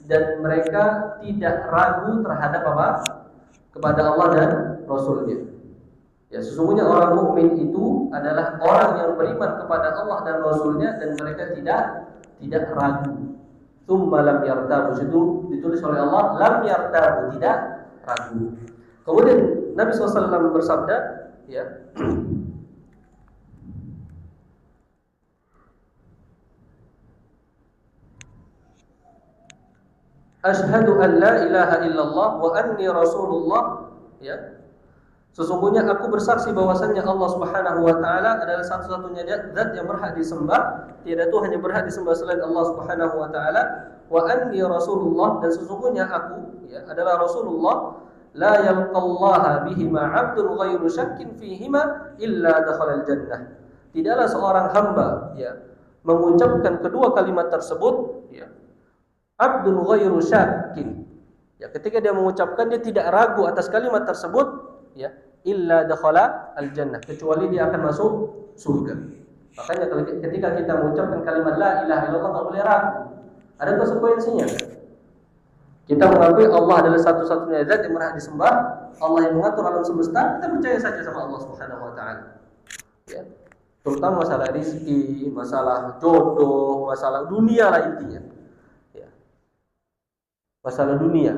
dan mereka tidak ragu terhadap apa? Kepada Allah dan Rasulnya. Ya, sesungguhnya orang mukmin itu adalah orang yang beriman kepada Allah dan Rasulnya dan mereka tidak ragu. Tsumma lam yartabu, itu ditulis oleh Allah, lam yartabu, tidak ragu. Kemudian Nabi SAW bersabda, ya, Asyhadu an la ilaha illallah wa anni rasulullah, ya. Sesungguhnya aku bersaksi bahwasannya Allah Subhanahu wa taala adalah satu-satunya zat yang berhak disembah, tiada Tuhan yang berhak disembah selain Allah Subhanahu wa taala, wa anni rasulullah, dan sesungguhnya aku ya adalah Rasulullah, la yalqallaha bihima 'abdun ghairu syakkin fihima illa dakhala al-jannah. Tidaklah seorang hamba ya mengucapkan kedua kalimat tersebut ya, abdun ghairu syakkin. Ya, ketika dia mengucapkan dia tidak ragu atas kalimat tersebut ya, illa dakhala al-jannah, kecuali dia akan masuk surga. Makanya ketika kita mengucapkan kalimat la ilaha illallah tak boleh ragu. Ada konsekuensinya. Kita mengakui Allah adalah satu-satunya zat yang berhak disembah, Allah yang mengatur alam semesta, kita percaya saja sama Allah Subhanahu wa taala. Ya. Terutama masalah rezeki, masalah jodoh, masalah dunia lah intinya. Ya. Masalah dunia.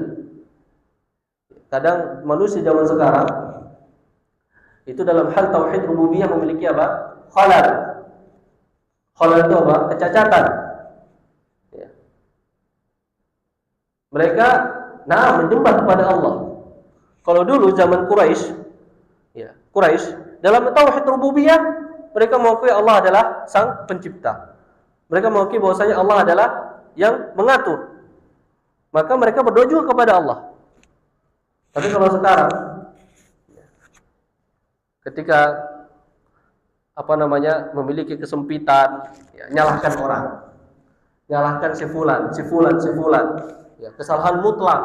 Kadang manusia zaman sekarang itu dalam hal tauhid rububiyah memiliki apa? Khalal. Khalal itu apa? Kecacatan. Ya. Mereka menyembah kepada Allah. Kalau dulu zaman Quraisy, ya, Quraisy dalam tauhid rububiyah mereka mengakui Allah adalah sang pencipta. Mereka mengakui bahwasanya Allah adalah yang mengatur. Maka mereka berdoa juga kepada Allah. Tapi kalau sekarang ketika memiliki kesempitan, ya, nyalahkan orang, nyalahkan si fulan, ya, kesalahan mutlak.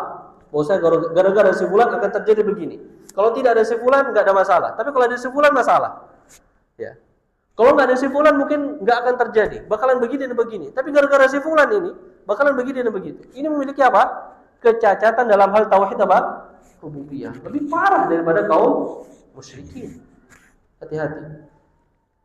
Bahwasanya gara-gara si fulan akan terjadi begini. Kalau tidak ada si fulan nggak ada masalah. Tapi kalau ada si fulan masalah. Ya. Kalau nggak ada si fulan mungkin nggak akan terjadi. Bakalan begini dan begini. Tapi gara-gara si fulan ini bakalan begini dan begitu. Ini memiliki apa? Kecacatan dalam hal tauhid apa? Rububiyah. Lebih parah daripada kaum musyrikin. Hati-hati.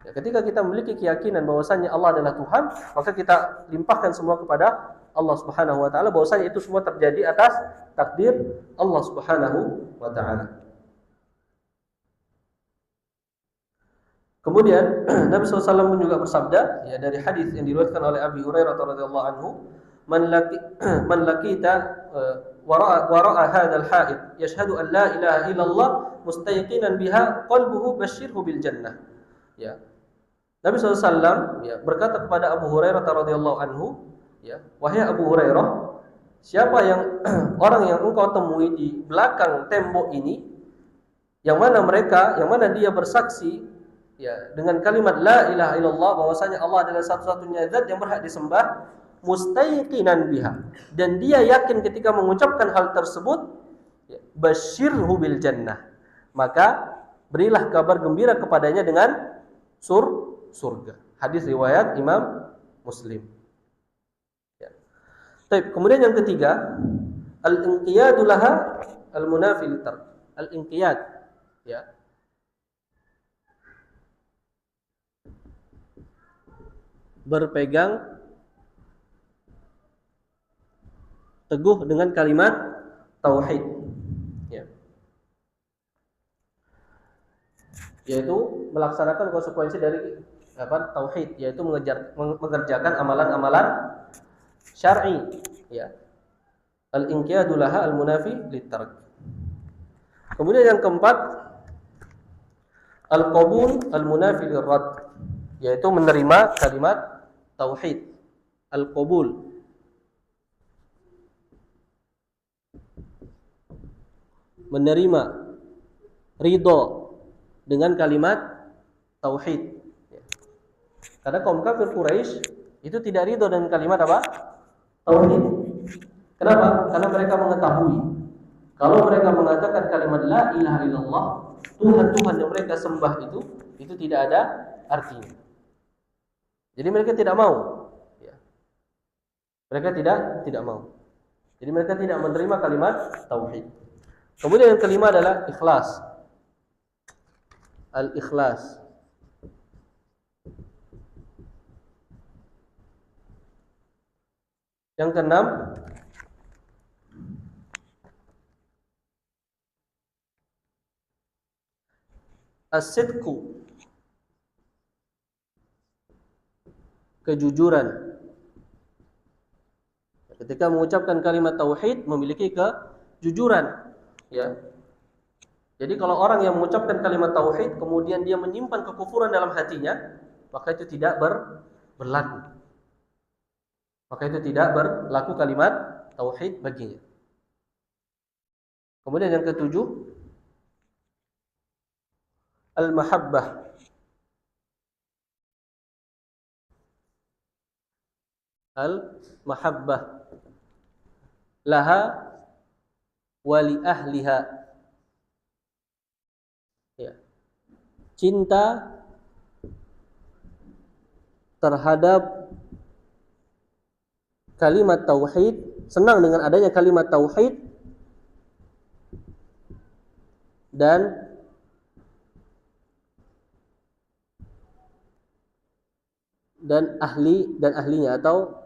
Ya, ketika kita memiliki keyakinan bahwasanya Allah adalah Tuhan, maka kita limpahkan semua kepada Allah Subhanahu wa taala, bahwasanya itu semua terjadi atas takdir Allah Subhanahu wa taala. Kemudian Nabi SAW pun juga bersabda, ya, dari hadis yang diriwayatkan oleh Abi Hurairah radhiyallahu anhu, man laqita wara'a hadzal ha'id yashhadu an la ilaha illallah mustaqinan biha qalbuhu basyirhu bil jannah. Ya. Nabi SAW ya, berkata kepada Abu Hurairah radhiyallahu anhu, ya, wahai Abu Hurairah, siapa yang orang yang engkau temui di belakang tembok ini, yang mana dia bersaksi ya dengan kalimat la ilaha illallah, bahwasanya Allah adalah satu-satunya zat yang berhak disembah, mustaiqinan biha, dan dia yakin ketika mengucapkan hal tersebut, ya, basyirhu bil jannah, maka berilah kabar gembira kepadanya dengan surga. Hadis riwayat Imam Muslim. Ya. Baik, kemudian yang ketiga, al-inqiyadu laha al-munafi litark. Al-inqiyad, ya. Berpegang teguh dengan kalimat tauhid, ya. Yaitu melaksanakan konsekuensi dari tauhid, yaitu mengerjakan amalan-amalan syar'i, ya. Al-inqiyadu laha al-munafi litark. Kemudian yang keempat, al-qabul al-munafi lirrad, yaitu menerima kalimat tauhid. Al-qabul, menerima, ridho dengan kalimat tauhid. Karena kaum kafir Quraisy itu tidak ridho dengan kalimat apa? Tauhid. Kenapa? Karena mereka mengetahui kalau mereka mengatakan kalimat la ilaha illallah, Tuhan yang mereka sembah itu tidak ada artinya. Jadi mereka tidak mau, ya. Mereka tidak mau. Jadi mereka tidak menerima kalimat tauhid. Kemudian yang kelima adalah ikhlas. Al-ikhlas. Yang keenam, as-sidqu, kejujuran. Ketika mengucapkan kalimat tauhid memiliki kejujuran, ya. Jadi kalau orang yang mengucapkan kalimat tauhid kemudian dia menyimpan kekufuran dalam hatinya, maka itu tidak berlaku. Maka itu tidak berlaku kalimat tauhid baginya. Kemudian yang ketujuh, al-mahabbah. Al-mahabbah laha wa li ahliha. Ya. Cinta terhadap kalimat tauhid, senang dengan adanya kalimat tauhid dan ahlinya atau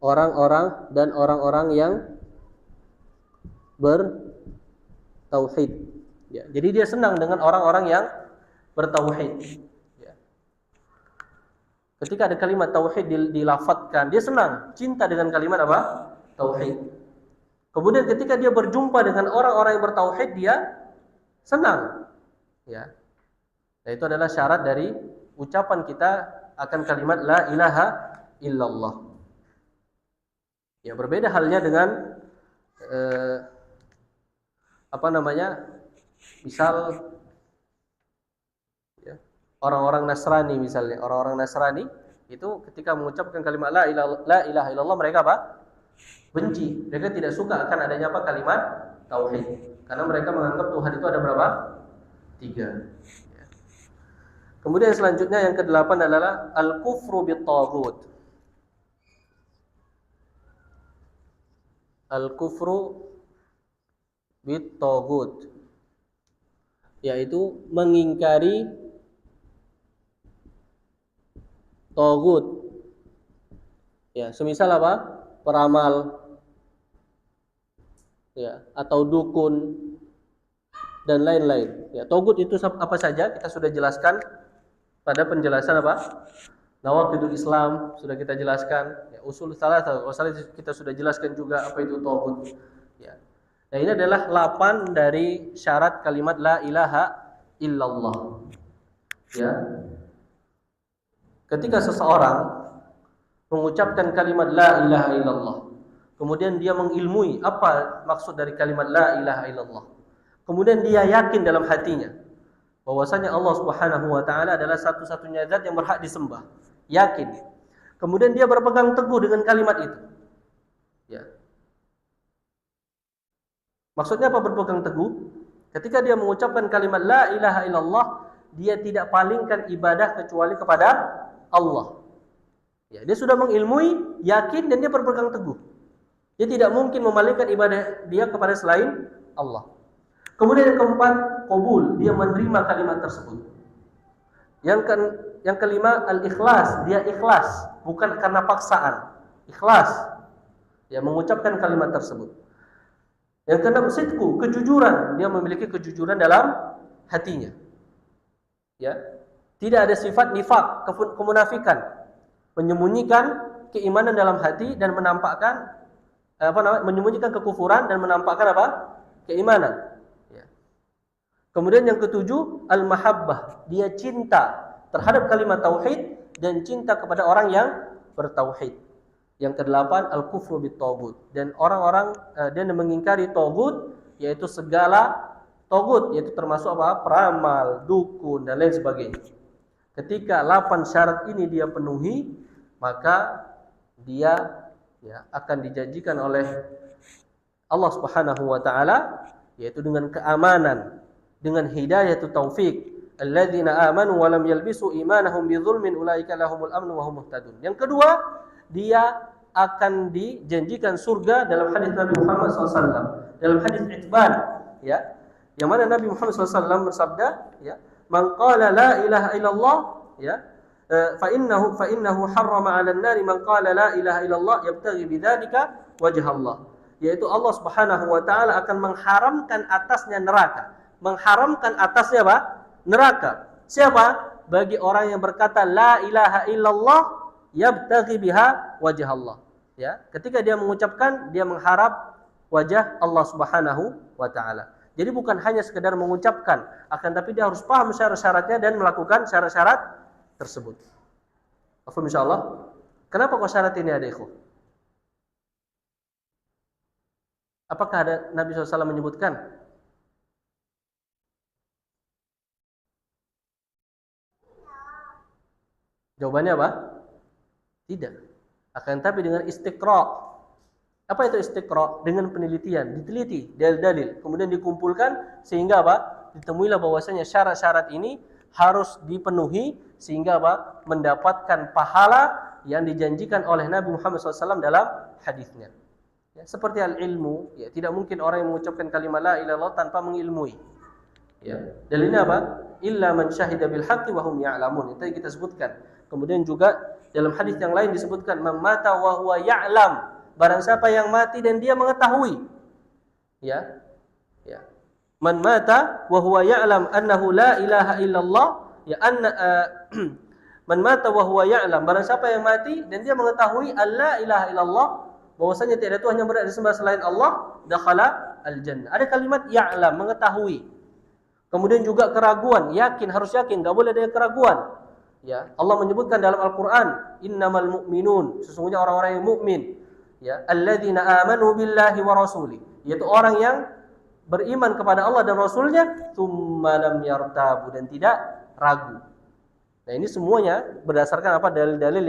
orang-orang yang bertauhid. Ya, jadi dia senang dengan orang-orang yang bertauhid. Ya. Ketika ada kalimat tauhid dilafadzkan, dia senang, cinta dengan kalimat apa? Tauhid. Kemudian ketika dia berjumpa dengan orang-orang yang bertauhid, dia senang. Ya. Nah, itu adalah syarat dari ucapan kita akan kalimat la ilaha illallah. Ya, berbeda halnya dengan misal ya, orang-orang Nasrani misalnya. Orang-orang Nasrani itu ketika mengucapkan kalimat la ilaha illallah mereka apa? Benci. Mereka tidak suka akan adanya apa? Kalimat tauhid. Karena mereka menganggap Tuhan itu ada berapa? 3. Ya. Kemudian selanjutnya yang ke-8 adalah al-kufru bit-taghut. Al-kufru bit-taghut, yaitu mengingkari taghut. Ya, semisal apa? Peramal, ya, atau dukun dan lain-lain. Ya, taghut itu apa saja kita sudah jelaskan pada penjelasan apa? Nawaqidul Islam sudah kita jelaskan. Ya, usul salatah kita sudah jelaskan juga apa itu taghut. Ya. Nah, ini adalah 8 dari syarat kalimat la ilaha illallah. Ya. Ketika seseorang mengucapkan kalimat la ilaha illallah, kemudian dia mengilmui apa maksud dari kalimat la ilaha illallah. Kemudian dia yakin dalam hatinya bahwasanya Allah Subhanahu wa taala adalah satu-satunya zat yang berhak disembah. Yakin. Kemudian dia berpegang teguh dengan kalimat itu. Ya. Maksudnya apa berpegang teguh? Ketika dia mengucapkan kalimat la ilaha illallah, dia tidak palingkan ibadah kecuali kepada Allah. Ya, dia sudah mengilmui, yakin, dan dia berpegang teguh. Dia tidak mungkin memalingkan ibadah dia kepada selain Allah. Kemudian yang keempat, qabul, dia menerima kalimat tersebut. Yang kelima, al-ikhlas, dia ikhlas, bukan karena paksaan. Ikhlas, ya, mengucapkan kalimat tersebut. Yang keenam, sidqu, kejujuran, dia memiliki kejujuran dalam hatinya. Ya, tidak ada sifat nifaq, kemunafikan, menyembunyikan keimanan dalam hati dan menampakkan menyembunyikan kekufuran dan menampakkan keimanan. Ya. Kemudian yang ketujuh, al-mahabbah, dia cinta terhadap kalimat tauhid dan cinta kepada orang yang bertauhid. Yang kedelapan, al-kufru bit-taghut, dan orang-orang dan mengingkari taghut, yaitu segala taghut, yaitu termasuk peramal, dukun, dan lain sebagainya. Ketika 8 syarat ini dia penuhi, maka dia akan dijanjikan oleh Allah Subhanahu wa taala, yaitu dengan keamanan, dengan hidayah atau taufik. Alladzina amanu wa lam yalbisu imanahum bidzulmin ulaika lahumul amnu wa hum muhtadun. Yang kedua, dia akan dijanjikan surga dalam hadis Nabi Muhammad SAW, dalam hadis Itban, ya, yang mana Nabi Muhammad SAW bersabda, ya, man qala la ilaha illallah, ya, fa innahu harrama 'alan nari man qala la ilaha illallah yabtaghi bidzalika wajha Allah, yaitu Allah Subhanahu wa taala akan mengharamkan atasnya neraka. Mengharamkan atasnya neraka. Siapa? Bagi orang yang berkata la ilaha illallah yabtaghi biha wajh Allah. Ya, ketika dia mengucapkan, dia mengharap wajah Allah Subhanahu wa taala. Jadi bukan hanya sekedar mengucapkan, akan tapi dia harus paham syarat-syaratnya dan melakukan syarat-syarat tersebut. Paham insyaallah? Kenapa kok syarat ini ada, ikhwan? Apakah ada Nabi SAW menyebutkan? Jawabannya apa? Tidak. Akan tapi dengan istiqra. Apa itu istiqra? Dengan penelitian, diteliti dalil-dalil, kemudian dikumpulkan sehingga ditemuilah bahwasanya syarat-syarat ini harus dipenuhi sehingga mendapatkan pahala yang dijanjikan oleh Nabi Muhammad SAW dalam hadisnya. Ya, seperti al-ilmu, ya, tidak mungkin orang yang mengucapkan kalimat la ilaha illallah tanpa mengilmui. Ya, dalilnya apa? Illa man syahida bil haqqi wa hum ya'lamun. Itu yang kita sebutkan. Kemudian juga dalam hadis yang lain disebutkan man mata wa huwa ya'lam, barang siapa yang mati dan dia mengetahui. Ya. Ya. Man mata wa huwa ya'lam annahu la ilaha illallah, ya anna man mata wa huwa ya'lam, barang siapa yang mati dan dia mengetahui alla ilaha illallah, bahwasanya tiada Tuhan yang berhak disembah selain Allah, dakhala al-jannah. Ada kalimat ya'lam, mengetahui. Kemudian juga keraguan, yakin, harus yakin, enggak boleh ada keraguan. Ya, Allah menyebutkan dalam Al-Qur'an, innamal mu'minun, sesungguhnya orang-orang yang mukmin, ya, alladzina amanu billahi wa rasuli, yaitu orang yang beriman kepada Allah dan Rasulnya, tsumma lam yartabu, dan tidak ragu. Nah, ini semuanya berdasarkan dalil-dalil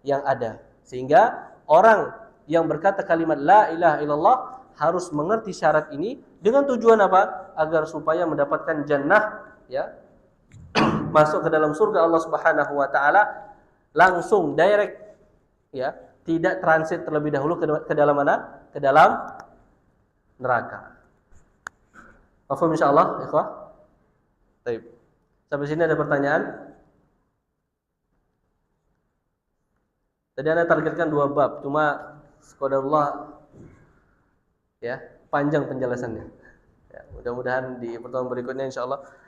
yang ada. Sehingga orang yang berkata kalimat la ilaha illallah harus mengerti syarat ini dengan tujuan apa? Agar supaya mendapatkan jannah, ya, masuk ke dalam surga Allah Subhanahu wa taala langsung direct, ya, tidak transit terlebih dahulu ke dalam mana? Ke dalam neraka. Paham insyaallah, ikhwah? Baik. Sampai sini ada pertanyaan? Tadi Anda targetkan 2 bab, cuma qadarullah, ya, panjang penjelasannya. Ya, mudah-mudahan di pertemuan berikutnya insyaallah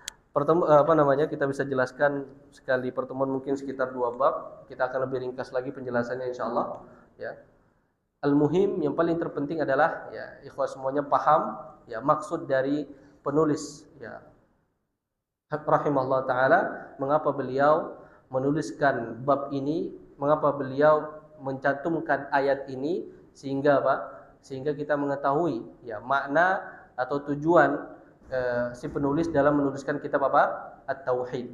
kita bisa jelaskan sekali pertemuan mungkin sekitar 2 bab. Kita akan lebih ringkas lagi penjelasannya insyaallah, ya. Al-muhim, yang paling terpenting adalah, ya, ikhwah semuanya paham, ya, maksud dari penulis, ya, rahimahullah taala, mengapa beliau menuliskan bab ini, mengapa beliau mencantumkan ayat ini, sehingga sehingga kita mengetahui, ya, makna atau tujuan si penulis dalam menuliskan kitab At-Tauhid.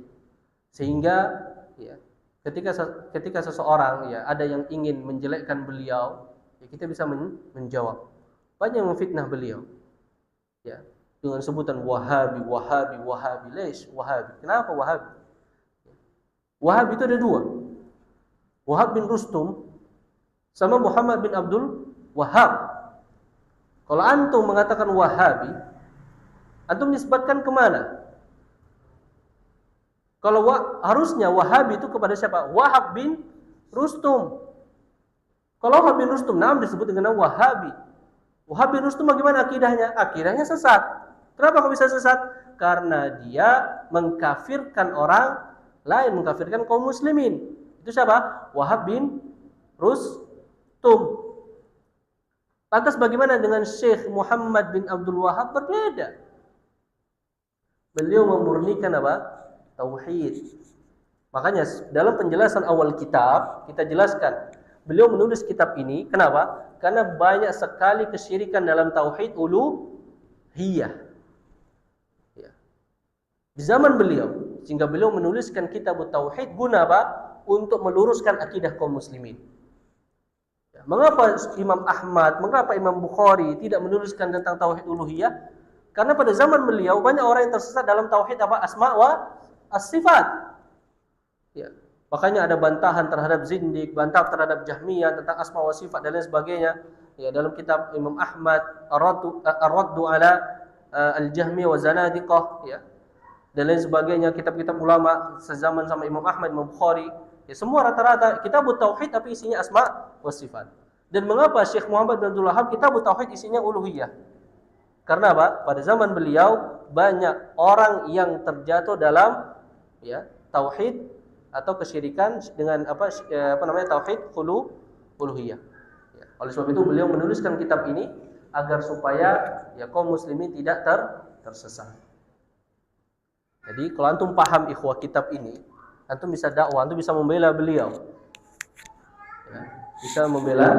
Sehingga, ya, ketika seseorang, ya, ada yang ingin menjelekkan beliau, ya, kita bisa menjawab. Banyak yang memfitnah beliau, ya, dengan sebutan Wahabi, Wahabi, Wahabi. Wahabi. Kenapa Wahabi? Wahabi itu ada dua. Wahab bin Rustum sama Muhammad bin Abdul Wahab. Kalau antum mengatakan Wahabi, antum nisbatkan kemana? Kalau harusnya Wahabi itu kepada siapa? Wahab bin Rustum. Kalau Wahab bin Rustum, disebut dengan Wahabi. Wahab bin Rustum bagaimana akidahnya? Akidahnya sesat. Kenapa kok bisa sesat? Karena dia mengkafirkan orang lain, mengkafirkan kaum muslimin. Itu siapa? Wahab bin Rustum. Lantas bagaimana dengan Syekh Muhammad bin Abdul Wahab? Berbeda. Beliau memurnikan apa? Tauhid. Makanya dalam penjelasan awal kitab kita jelaskan, beliau menulis kitab ini kenapa? Karena banyak sekali kesyirikan dalam tauhid uluhiyah. Ya. Di zaman beliau, sehingga beliau menuliskan kitab tauhid guna apa? Untuk meluruskan akidah kaum muslimin. Ya. Mengapa Imam Ahmad, mengapa Imam Bukhari tidak menuliskan tentang tauhid uluhiyah? Karena pada zaman beliau banyak orang yang tersesat dalam tauhid apa? Asma wa as-sifat. Ya. Makanya ada bantahan terhadap zindik, bantahan terhadap Jahmiyah tentang asma wa sifat dan lain sebagainya. Ya, dalam kitab Imam Ahmad Ar-Raddu ala Al-Jahmiyah wa Zanadiqah, ya. Dan lain sebagainya, kitab-kitab ulama sezaman sama Imam Ahmad, Imam Bukhari. Ya, semua rata-rata kitab tauhid tapi isinya asma wa sifat. Dan mengapa Syekh Muhammad bin Abdul Wahab kitab tauhid isinya uluhiyah? Karena apa? Pada zaman beliau banyak orang yang terjatuh dalam ya tauhid atau kesyirikan dengan apa namanya tauhid uluhiyah. Ya. Oleh sebab itu beliau menuliskan kitab ini agar supaya ya kaum muslimin tidak tersesat. Jadi kalau antum paham ikhwah kitab ini, antum bisa dakwah, antum bisa membela beliau. Ya, bisa membela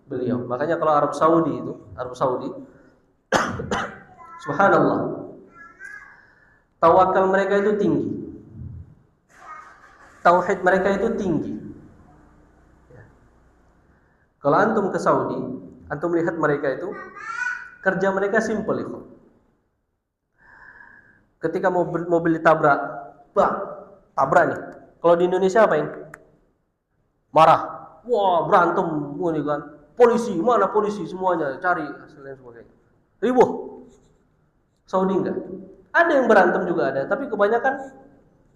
beliau. Makanya kalau Arab Saudi subhanallah, tawakal mereka itu tinggi, tauhid mereka itu tinggi. Ya. Kalau antum ke Saudi, antum lihat mereka itu kerja mereka simpel itu. Ketika mobil ditabrak, tabrak nih. Kalau di Indonesia apa ini? Marah, wah berantem, ini kan. Polisi, mana polisi semuanya cari dan sebagainya. Ribuh. Saudi enggak. Ada yang berantem juga ada, tapi kebanyakan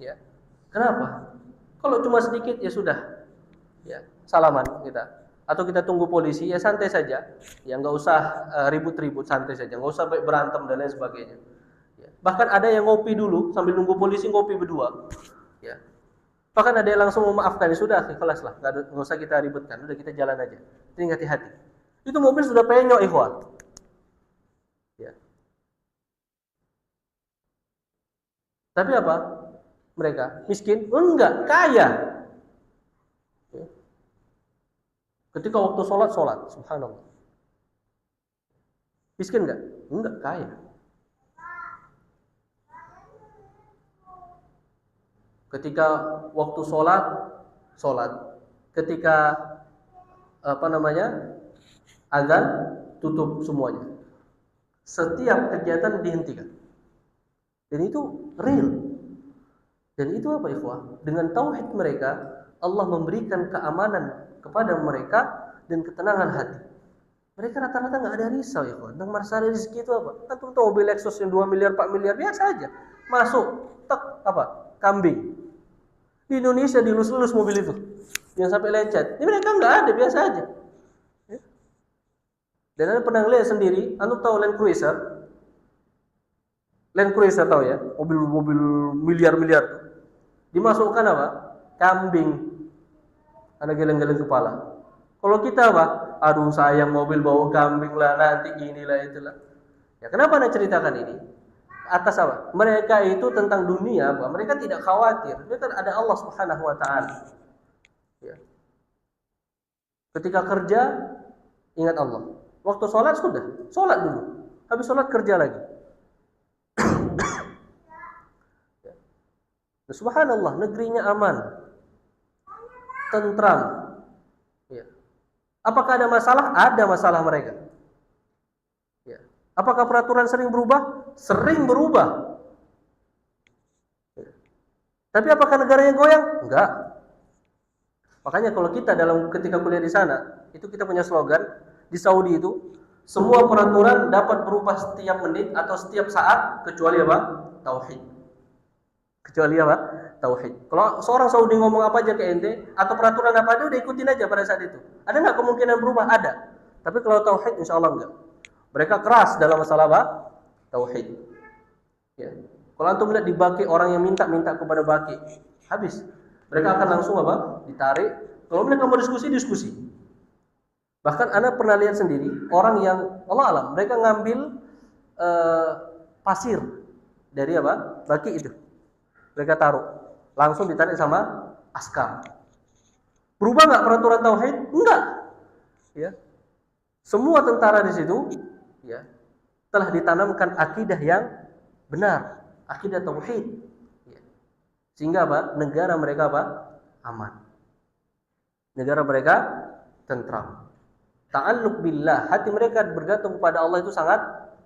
ya. Kenapa? Kalau cuma sedikit ya sudah. Ya, salaman kita. Atau kita tunggu polisi ya santai saja. Ya enggak usah ribut-ribut, santai saja. Enggak usah berantem dan lain sebagainya. Ya. Bahkan ada yang ngopi dulu sambil nunggu polisi ngopi berdua. Ya. Bahkan ada yang langsung memaafkan, ya sudah kelas lah, enggak usah kita ributkan, udah kita jalan aja. Ini hati-hati. Itu mobil sudah penyok ikhwan. Ya. Tapi apa? Mereka miskin? Enggak, kaya. Ya. Ketika waktu sholat, subhanallah. Miskin enggak? Enggak, kaya. Ketika waktu sholat. Ketika azan, tutup semuanya. Setiap kegiatan dihentikan. Dan itu real. Dan itu apa ikhwah? Dengan tauhid mereka, Allah memberikan keamanan kepada mereka dan ketenangan hati. Mereka rata-rata nggak ada risau ikhwah. Tentang masalah rezeki itu apa? Antum tahu mobil Lexus yang 2 miliar, 4 miliar biasa aja. Masuk, kambing. Di Indonesia dilus-lus mobil itu. Yang sampai lecet. Ini mereka nggak ada, biasa aja. Ya. Dan anda pernah lihat sendiri, antum tahu Land Cruiser? Land Cruiser tahu ya? Mobil miliar-miliar. Dimasukkan apa? Kambing. Anda geleng-geleng kepala. Kalau kita apa? Aduh sayang mobil bawa kambing lah, nanti inilah itulah. Ya kenapa anda ceritakan ini? Atas apa? Mereka itu tentang dunia apa? Mereka tidak khawatir. Mereka ada Allah Subhanahu wa taala. Ya. Ketika kerja ingat Allah. Waktu sholat sudah, sholat dulu. Habis sholat kerja lagi. Ya. Subhanallah, negerinya aman, tentram. Ya. Apakah ada masalah? Ada masalah mereka. Ya. Apakah peraturan sering berubah? sering berubah. Tapi apakah negaranya goyang? Enggak. Makanya kalau kita ketika kuliah di sana, itu kita punya slogan di Saudi itu, semua peraturan dapat berubah setiap menit atau setiap saat kecuali apa? Tauhid. Kecuali apa? Tauhid. Kalau seorang Saudi ngomong apa aja ke ente atau peraturan apa aja udah ikutin aja pada saat itu. Ada nggak kemungkinan berubah? Ada. Tapi kalau tauhid insya Allah enggak. Mereka keras dalam masalah apa? Tauhid. Ya. Kalau antum lihat di Baki orang yang minta kepada Baki, habis. Mereka akan langsung apa? Ditarik. Kalau mereka mau diskusi. Bahkan Anda pernah lihat sendiri orang yang Allah alam, mereka ngambil pasir dari apa? Baki itu. Mereka taruh, langsung ditarik sama askar. Berubah nggak peraturan tauhid? Enggak. Ya. Semua tentara di situ, ya, telah ditanamkan akidah yang benar, akidah tauhid. Sehingga apa? Negara mereka apa? Aman. Negara mereka tentram. Ta'alluq billah, hati mereka bergantung kepada Allah itu sangat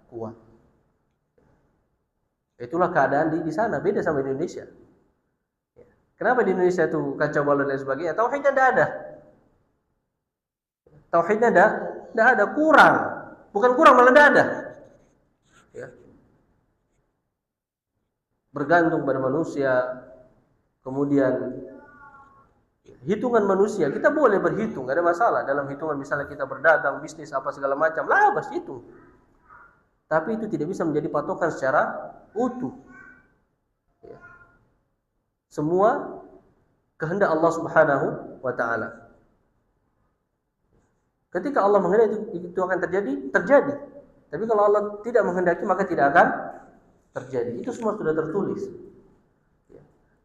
kuat. Itulah keadaan di sana, beda sama di Indonesia. Kenapa di Indonesia itu kacau balau dan sebagainya? Tauhidnya tidak ada. Tauhidnya tidak ada, kurang. Bukan kurang, malah tidak ada. Ya. Bergantung pada manusia. Kemudian hitungan manusia, kita boleh berhitung, gak ada masalah dalam hitungan, misalnya kita berdagang, bisnis apa segala macam, lah bas hitung. Tapi itu tidak bisa menjadi patokan secara utuh. Ya. Semua kehendak Allah Subhanahu wa taala. Ketika Allah menghendaki itu akan terjadi. Tapi kalau Allah tidak menghendaki maka tidak akan terjadi. Itu semua sudah tertulis.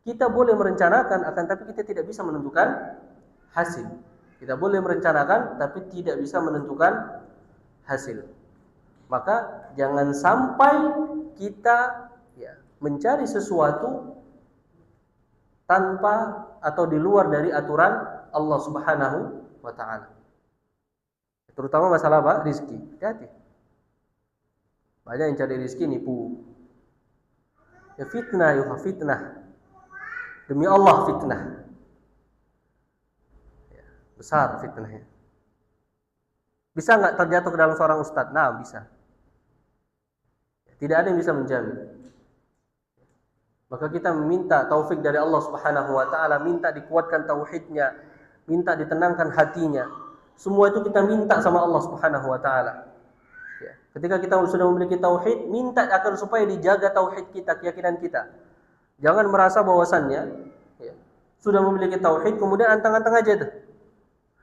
Kita boleh merencanakan, akan tapi kita tidak bisa menentukan hasil. Kita boleh merencanakan, tapi tidak bisa menentukan hasil. Maka jangan sampai kita mencari sesuatu tanpa atau di luar dari aturan Allah Subhanahu wa taala. Terutama masalah apa? Rizki. Hati-hati. Banyak yang cari rizki nipu. Ya fitnah. Demi Allah fitnah. Ya, besar fitnahnya. Bisa nggak terjatuh ke dalam seorang ustadz? Nah, bisa. Tidak ada yang bisa menjamin. Maka kita meminta taufik dari Allah Subhanahu wa taala, minta dikuatkan tauhidnya, minta ditenangkan hatinya. Semua itu kita minta sama Allah Subhanahu wa taala. Ya. Ketika kita sudah memiliki tauhid, minta agar supaya dijaga tauhid kita, keyakinan kita. Jangan merasa bahwasannya sudah memiliki tauhid kemudian antang-antang aja tuh.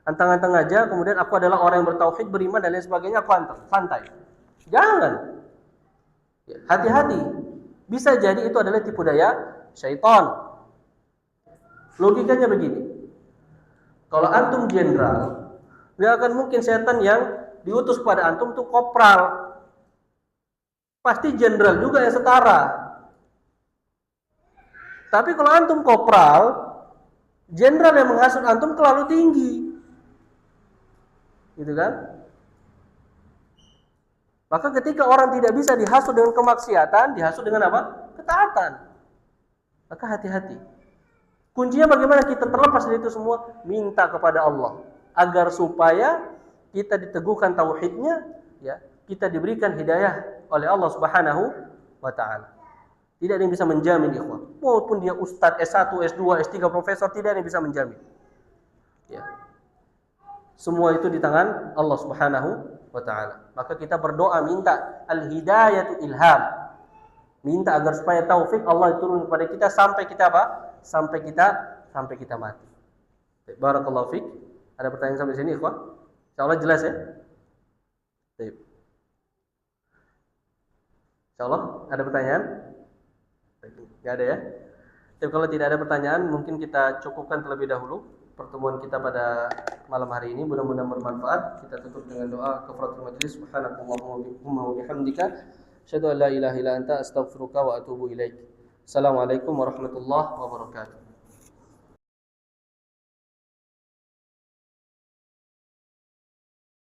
Antang-antang aja kemudian aku adalah orang yang bertauhid, beriman dan lain sebagainya, aku anteng, santai. Jangan. Ya, hati-hati. Bisa jadi itu adalah tipu daya syaitan. Logikanya begini. Kalau antum jenderal, tidak akan mungkin setan yang diutus kepada antum tuh kopral. Pasti jenderal juga yang setara. Tapi kalau antum kopral, jenderal yang menghasut antum terlalu tinggi. Gitu kan? Maka ketika orang tidak bisa dihasut dengan kemaksiatan, dihasut dengan apa? Ketaatan. Maka hati-hati. Kuncinya bagaimana kita terlepas dari itu semua? Minta kepada Allah agar supaya kita diteguhkan tauhidnya, ya, kita diberikan hidayah oleh Allah Subhanahu wa taala. Tidak ada yang bisa menjamin, ikhwah. Walaupun dia ustadz S1, S2, S3, profesor, tidak ada yang bisa menjamin. Ya. Semua itu di tangan Allah Subhanahu wa taala. Maka kita berdoa minta al-hidayatu ilham. Minta agar supaya taufik Allah turun kepada kita sampai kita apa? Sampai kita mati. Barakallahu fiik. Ada pertanyaan sampai sini, ikhwah? Insyaallah jelas ya? Baik. Insyaallah ada pertanyaan? Tidak ada ya. Jadi kalau tidak ada pertanyaan, mungkin kita cukupkan terlebih dahulu pertemuan kita pada malam hari ini. Mudah-mudahan bermanfaat. Kita tutup dengan doa kafaratul majlis. Subhanakallahumma wa bihamdika, asyhadu an la ilaha illa anta, astaghfiruka wa atubu ilaik. Assalamualaikum warahmatullahi wabarakatuh.